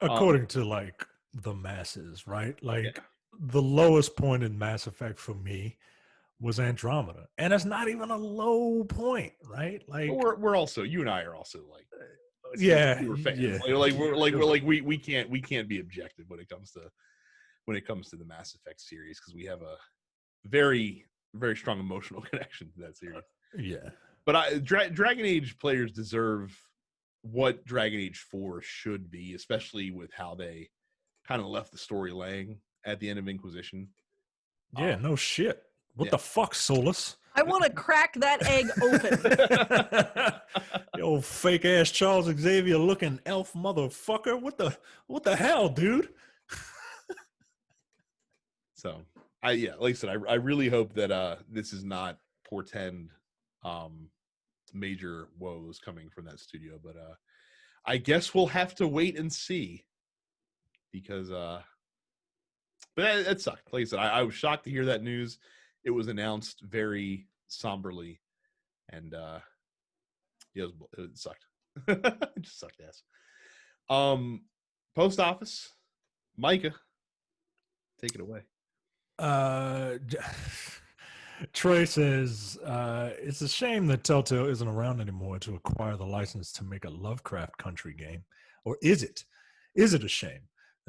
according to like the masses, right? Like the lowest point in Mass Effect for me was Andromeda, and it's not even a low point, right? Like we're also, you and I are also like. Yeah, we're fans. yeah. We can't be objective when it comes to the Mass Effect series because we have a very, very strong emotional connection to that series. Yeah, but Dragon Age players deserve what Dragon Age 4 should be, especially with how they kind of left the story laying at the end of Inquisition. Yeah, no shit. What the fuck, Solus? I want to crack that egg open. You old fake ass Charles Xavier looking elf motherfucker. What the hell, dude? So like I said, I really hope that this is not portend major woes coming from that studio, but I guess we'll have to wait and see because but it sucked. Like I said, I was shocked to hear that news. It was announced very somberly, and it sucked. It just sucked ass. Post office, Micah, take it away. Troy says it's a shame that Telltale isn't around anymore to acquire the license to make a Lovecraft Country game, or is it? Is it a shame?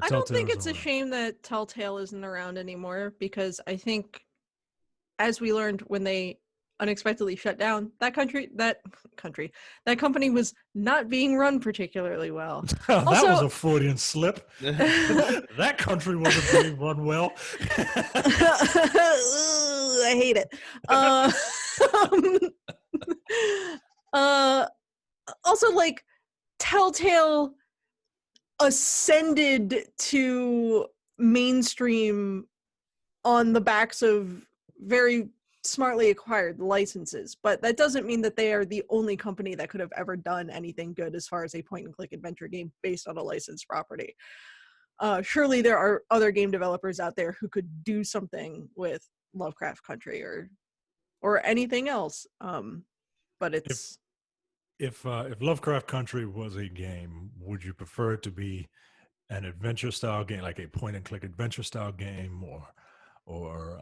I don't think it's a shame that Telltale isn't around anymore because I think, as we learned when they unexpectedly shut down, that company was not being run particularly well. That was a Freudian slip. That country wasn't being run well. I hate it. Also, like, Telltale ascended to mainstream on the backs of very smartly acquired licenses, but that doesn't mean that they are the only company that could have ever done anything good as far as a point-and-click adventure game based on a licensed property. surely there are other game developers out there who could do something with Lovecraft Country or anything else. But it's if Lovecraft Country was a game, would you prefer it to be an adventure style game, like a point and click adventure style game, or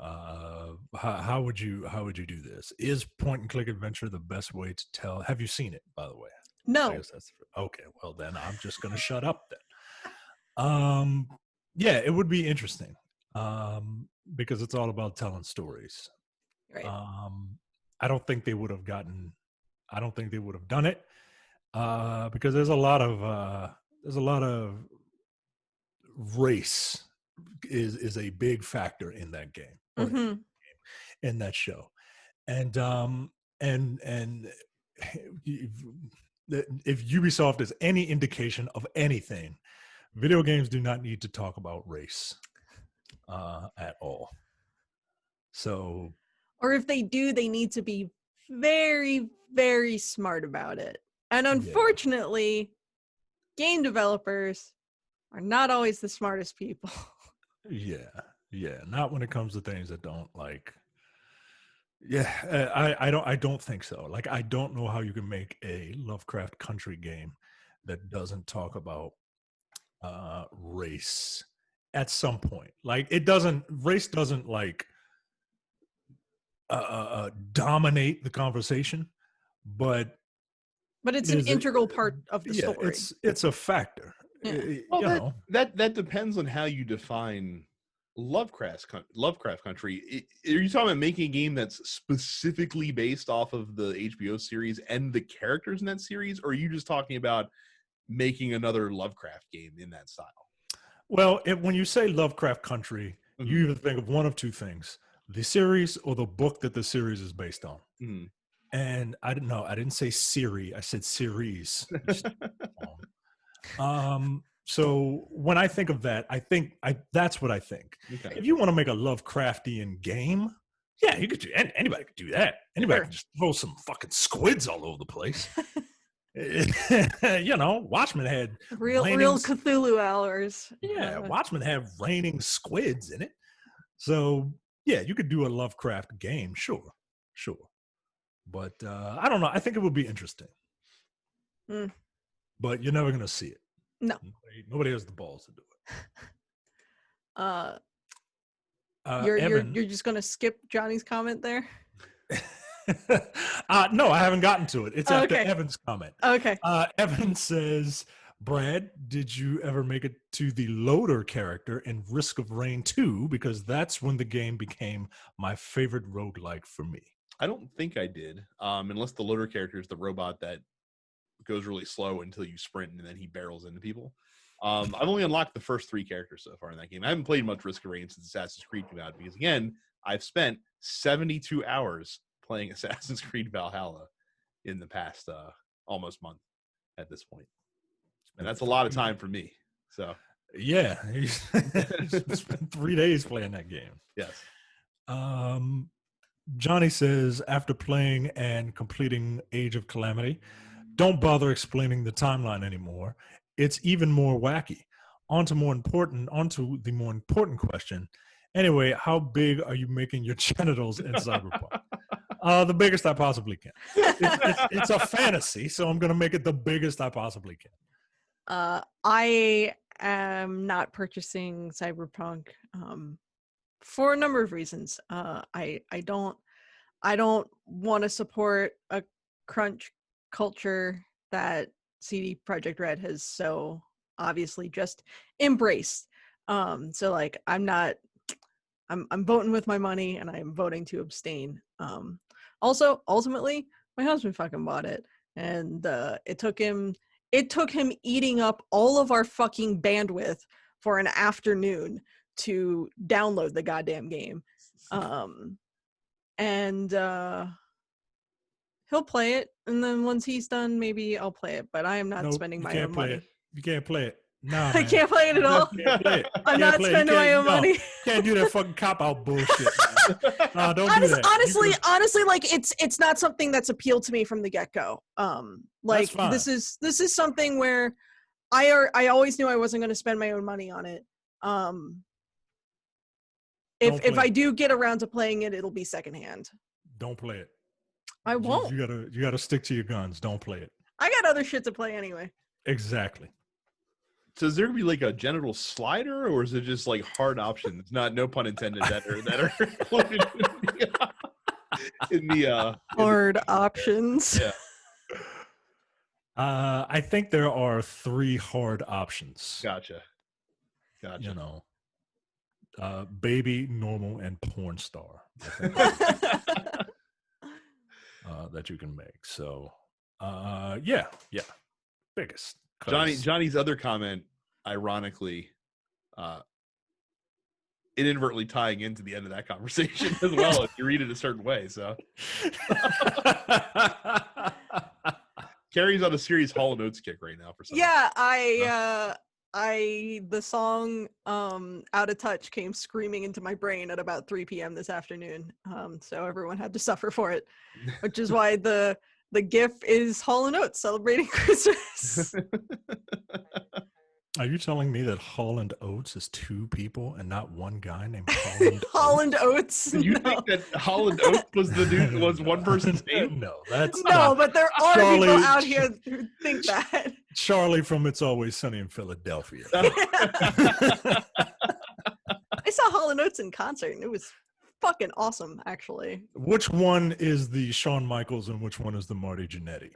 how would you do this? Is point and click adventure the best way to tell? Have you seen it, by the way? no. I guess that's okay. Well, then I'm just gonna shut up then. Yeah, it would be interesting because it's all about telling stories. Right. I don't think they would have done it because there's a lot of race is a big factor in that game, Mm-hmm. in that show, and if Ubisoft is any indication of anything, video games do not need to talk about race at all. So, Or if they do, they need to be very, very smart about it. And unfortunately, game developers are not always the smartest people. yeah, not when it comes to things that don't like. Yeah, I don't think so. Like, I don't know how you can make a Lovecraft Country game that doesn't talk about race at some point. Like, race doesn't like dominate the conversation, but it's an integral part of the story. It's a factor. Yeah. Well, that depends on how you define Lovecraft Country. Are you talking about making a game that's specifically based off of the HBO series and the characters in that series, or are you just talking about making another Lovecraft game in that style? Well, when you say Lovecraft Country, Mm-hmm. you either think of one of two things: the series or the book that the series is based on. Mm-hmm. And I didn't say Siri, I said series. So when I think of that, that's what I think. Okay. If you want to make a Lovecraftian game, yeah, you could anybody could do that. Anybody can just throw some fucking squids all over the place. Watchmen had real Cthulhu hours. Yeah, Watchmen have raining squids in it. So yeah, you could do a Lovecraft game, sure. But I don't know. I think it would be interesting. Mm. But you're never gonna see it. No. Nobody has the balls to do it. You're just gonna skip Johnny's comment there? No, I haven't gotten to it. It's after Okay. Evan's comment. Okay. Evan says, Brad, did you ever make it to the loader character in Risk of Rain 2? Because that's when the game became my favorite roguelike for me. I don't think I did, unless the loader character is the robot that goes really slow until you sprint and then he barrels into people. I've only unlocked the first 3 characters so far in that game. I haven't played much Risk of Rain since Assassin's Creed came out because, again, I've spent 72 hours playing Assassin's Creed Valhalla in the past almost month at this point. And that's a lot of time for me. So yeah, he spent 3 days playing that game. Yes. Johnny says, after playing and completing Age of Calamity, don't bother explaining the timeline anymore. It's even more wacky. On to the more important question. Anyway, how big are you making your genitals in Cyberpunk? The biggest I possibly can. It's a fantasy, so I'm going to make it the biggest I possibly can. I am not purchasing Cyberpunk for a number of reasons. I don't want to support a crunch culture that CD Projekt Red has so obviously just embraced. So like I'm voting with my money and I'm voting to abstain. Also, ultimately, my husband fucking bought it, and it took him eating up all of our fucking bandwidth for an afternoon to download the goddamn game. And he'll play it, and then once he's done, maybe I'll play it. But I am not spending my own money. You can't play it. No, I can't play it at all. I'm not spending my own money. You can't do that fucking cop-out bullshit. No, don't do that. Honestly, like it's not something that's appealed to me from the get-go. Like this is something where I always knew I wasn't going to spend my own money on it. If I do get around to playing it, it'll be secondhand. Don't play it. I won't. You gotta stick to your guns. Don't play it. I got other shit to play anyway. Exactly. So is there gonna be like a genital slider, or is it just like hard options? No pun intended. That are included in the hard options. Yeah. I think there are 3 hard options. Gotcha. You know, baby, normal, and porn star. That you can make. So, yeah, biggest. Johnny's other comment, ironically, inadvertently tying into the end of that conversation as well. If you read it a certain way, so. Carrie's on a serious Hall & Oates kick right now for some reason. Yeah, the song Out of Touch came screaming into my brain at about 3 p.m. this afternoon. So everyone had to suffer for it, which is why the GIF is Hall & Oates celebrating Christmas. Are you telling me that Hall & Oates is 2 people and not one guy named Hall & Hall & Oates? Did you think that Hall & Oates was the dude was one person's name? No, that's no, not. but there are Charlie, people out here who think that. Charlie from It's Always Sunny in Philadelphia. I saw Hall & Oates in concert, and it was fucking awesome, actually. Which one is the Shawn Michaels and which one is the Marty Jannetty?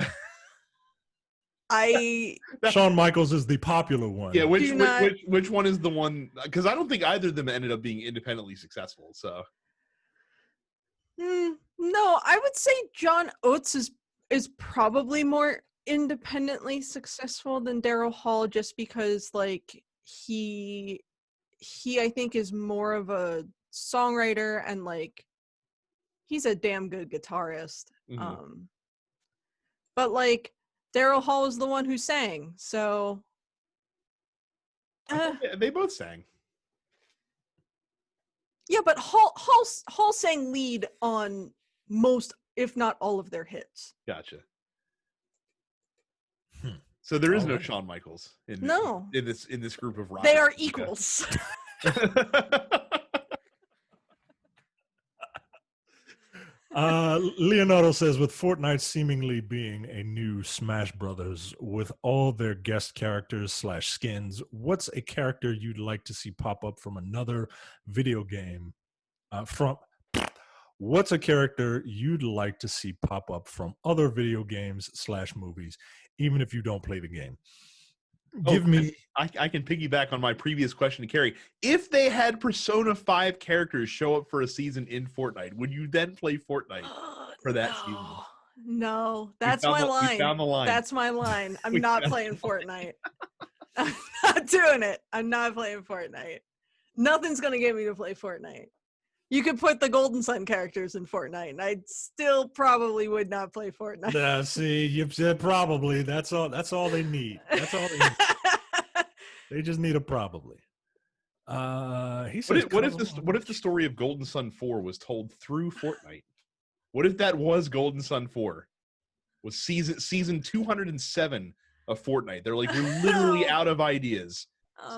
Shawn Michaels is the popular one. Yeah, which one is the one? Because I don't think either of them ended up being independently successful. So, no, I would say John Oates is probably more independently successful than Daryl Hall, just because like he I think is more of a songwriter, and like he's a damn good guitarist. Mm-hmm. But like Daryl Hall was the one who sang, so they both sang. Yeah, but Hall sang lead on most, if not all, of their hits. Gotcha. So there is no Shawn Michaels in this group of rockers. They are equals. Leonardo says, with Fortnite seemingly being a new Smash Brothers with all their guest characters / skins, what's a character you'd like to see pop up from another video game? What's a character you'd like to see pop up from other video games / movies, even if you don't play the game? Give me. I can piggyback on my previous question to Carrie. If they had Persona 5 characters show up for a season in Fortnite, would you then play Fortnite for that season? No, that's my line. We found the line. That's my line. I'm not playing Fortnite. I'm not doing it. I'm not playing Fortnite. Nothing's gonna get me to play Fortnite. You could put the Golden Sun characters in Fortnite, and I still probably would not play Fortnite. See, you said probably. That's all they need. That's all they need. They just need a probably. He says, what if the story of Golden Sun 4 was told through Fortnite? What if that was Golden Sun 4? Was season 207 of Fortnite? They're like, we're literally out of ideas,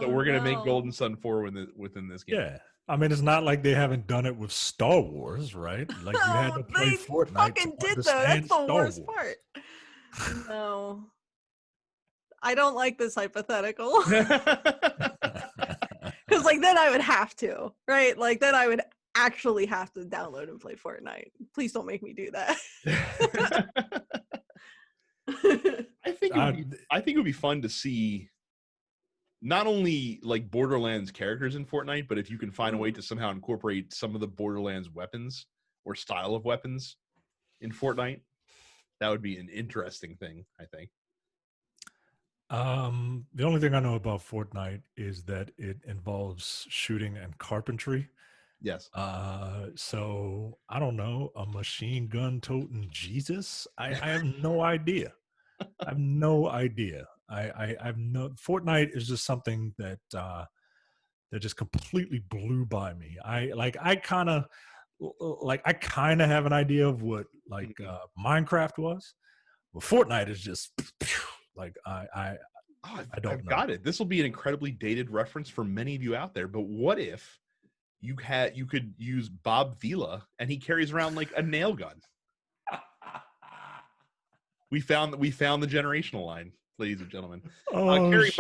so we're gonna make Golden Sun 4 within this game. Yeah. I mean, it's not like they haven't done it with Star Wars, right? Like you had to play Fortnite. Fucking did though. That's the worst part. No, I don't like this hypothetical. Because like then I would have to, right? Like then I would actually have to download and play Fortnite. Please don't make me do that. I think it would be fun to see. Not only like Borderlands characters in Fortnite, but if you can find a way to somehow incorporate some of the Borderlands weapons or style of weapons in Fortnite, that would be an interesting thing, I think. The only thing I know about Fortnite is that it involves shooting and carpentry. Yes. So I don't know, a machine gun toting Jesus? I have no idea. I have no idea. I've no. Fortnite is just something that that just completely blew by me. I kind of have an idea of what like Minecraft was, but Fortnite is just like Oh, I don't I've know. got it. This will be an incredibly dated reference for many of you out there. But what if you could use Bob Vila and he carries around like a nail gun? We found the generational line, ladies and gentlemen. Carrie,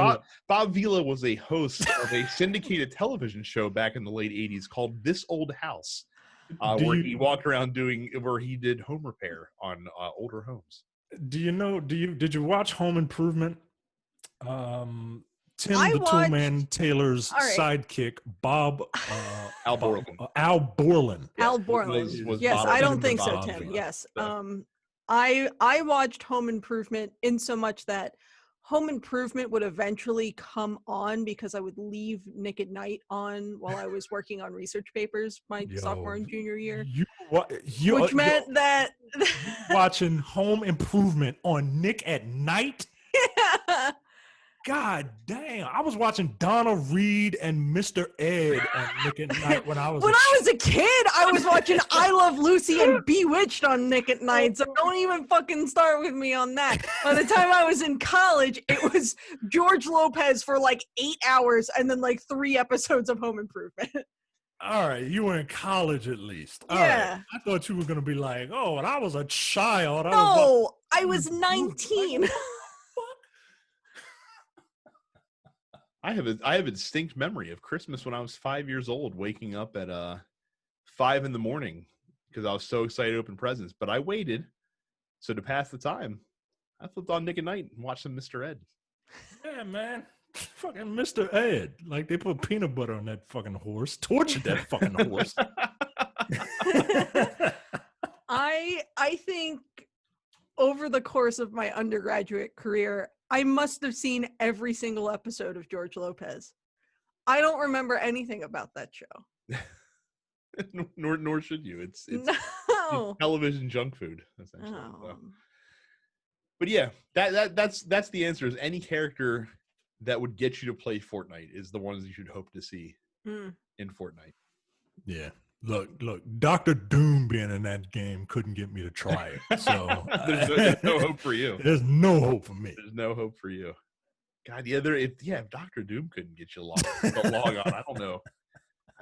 Bob Vila was a host of a syndicated television show back in the late 80s called This Old House, where he walked around where he did home repair on older homes. Did you watch Home Improvement? Tim I the watched- Toolman Taylor's All right. sidekick, Bob Al Borland. Al Borland. Al Borland. was Yes, Bob I don't Vila. think so, Bob Tim. Vila. Yes. So. I watched Home Improvement in so much that Home Improvement would eventually come on because I would leave Nick at Night on while I was working on research papers my sophomore and junior year. Which meant that watching Home Improvement on Nick at Night. yeah. God damn! I was watching Donna Reed and Mr. Ed on Nick at Night when I was a kid. I was watching I Love Lucy and Bewitched on Nick at Night. So don't even fucking start with me on that. By the time I was in college, it was George Lopez for like 8 hours and then like 3 episodes of Home Improvement. All right, you were in college at least. All Yeah. right. I thought you were gonna be like, oh, when I was a child. I was 19. I have a distinct memory of Christmas when I was 5 years old, waking up at 5 a.m. because I was so excited to open presents. But I waited, so to pass the time, I flipped on Nick at Night and watched some Mr. Ed. Yeah, man. Fucking Mr. Ed. Like they put peanut butter on that fucking horse, tortured that fucking horse. I think over the course of my undergraduate career, I must have seen every single episode of George Lopez. I don't remember anything about that show. nor should you. It's No. television junk food, essentially. Oh. So. But yeah, that's the answer. Is any character that would get you to play Fortnite is the ones you should hope to see in Fortnite. Yeah. Look, Dr. Doom being in that game couldn't get me to try it. So there's no hope for you. There's no hope for me. There's no hope for you. God, if Dr. Doom couldn't get you to log on, I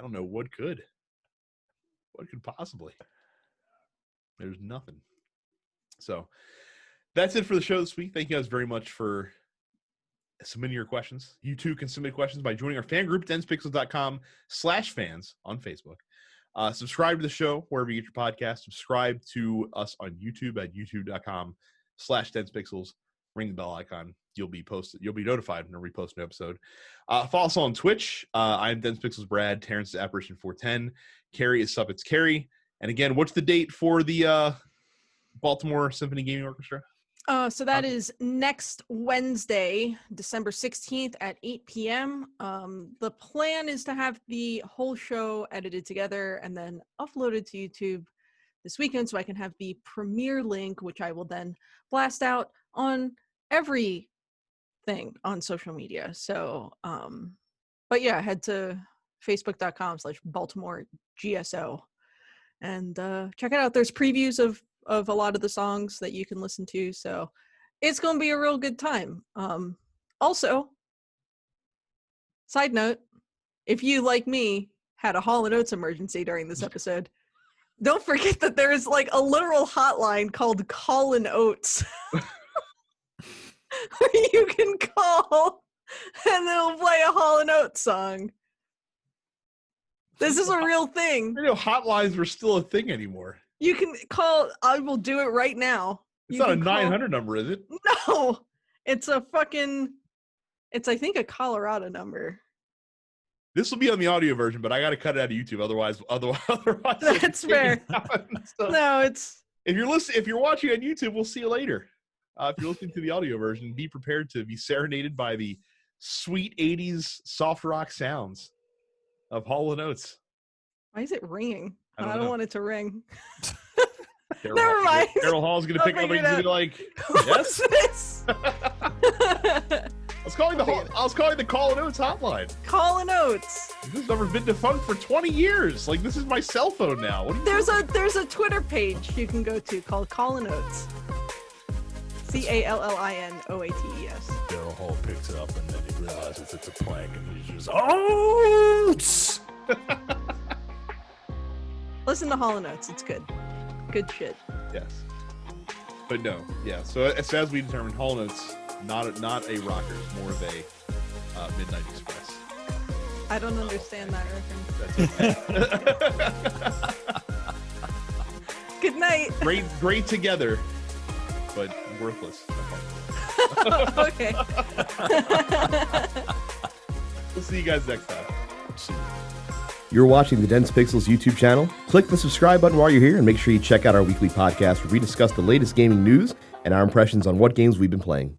don't know what could. What could possibly? There's nothing. So that's it for the show this week. Thank you guys very much for submitting your questions. You too can submit questions by joining our fan group, denspixels.com/fans on Facebook. Subscribe to the show wherever you get your podcast. Subscribe to us on YouTube at youtube.com/denspixels. Ring the bell icon. You'll be notified when we post an episode. Follow us on Twitch. I'm DensPixels Brad. Terrence is Apparition 410. Carrie is Subbits Carrie. And again, what's the date for the Baltimore Symphony Gaming Orchestra? So that is next Wednesday, December 16th at 8 p.m. The plan is to have the whole show edited together and then uploaded to YouTube this weekend so I can have the premiere link, which I will then blast out on everything on social media. So, but yeah, head to facebook.com/Baltimore GSO and check it out. There's previews of a lot of the songs that you can listen to, so it's going to be a real good time. Also, side note, if you, like me, had a Hall & Oates emergency during this episode, don't forget that there is like a literal hotline called Call & Oates where you can call and they'll play a Hall & Oates song. This is a real thing. I know hotlines were still a thing anymore. You can call. I will do it right now. It's not a 900 number, is it? No, it's a fucking. It's I think a Colorado number. This will be on the audio version, but I got to cut it out of YouTube. Otherwise, That's fair. So, no, it's. If you're watching on YouTube, we'll see you later. If you're listening to the audio version, be prepared to be serenaded by the sweet 80s soft rock sounds of Hall & Oates. Why is it ringing? I don't don't know. want it to ring. Never mind. Carol Hall's going to pick up and be like, yes? What's this? I was calling the Call & Oates hotline. Call & Oates. This number's been defunct for 20 years. Like, this is my cell phone now. What are you There's a Twitter page you can go to called Call & Oates. CALLINOATES. Hall picks it up and then he realizes it's a plank and he's just, oh! Listen to Hollow Notes. It's good. Good shit. Yes. But no, yeah. So as we determined, Hollow Notes, not a rocker, it's more of a Midnight Express. I don't understand that reference. That's okay. Good night. Great together, but worthless. Okay. We'll see you guys next time. See you. You're watching the Dense Pixels YouTube channel. Click the subscribe button while you're here and make sure you check out our weekly podcast where we discuss the latest gaming news and our impressions on what games we've been playing.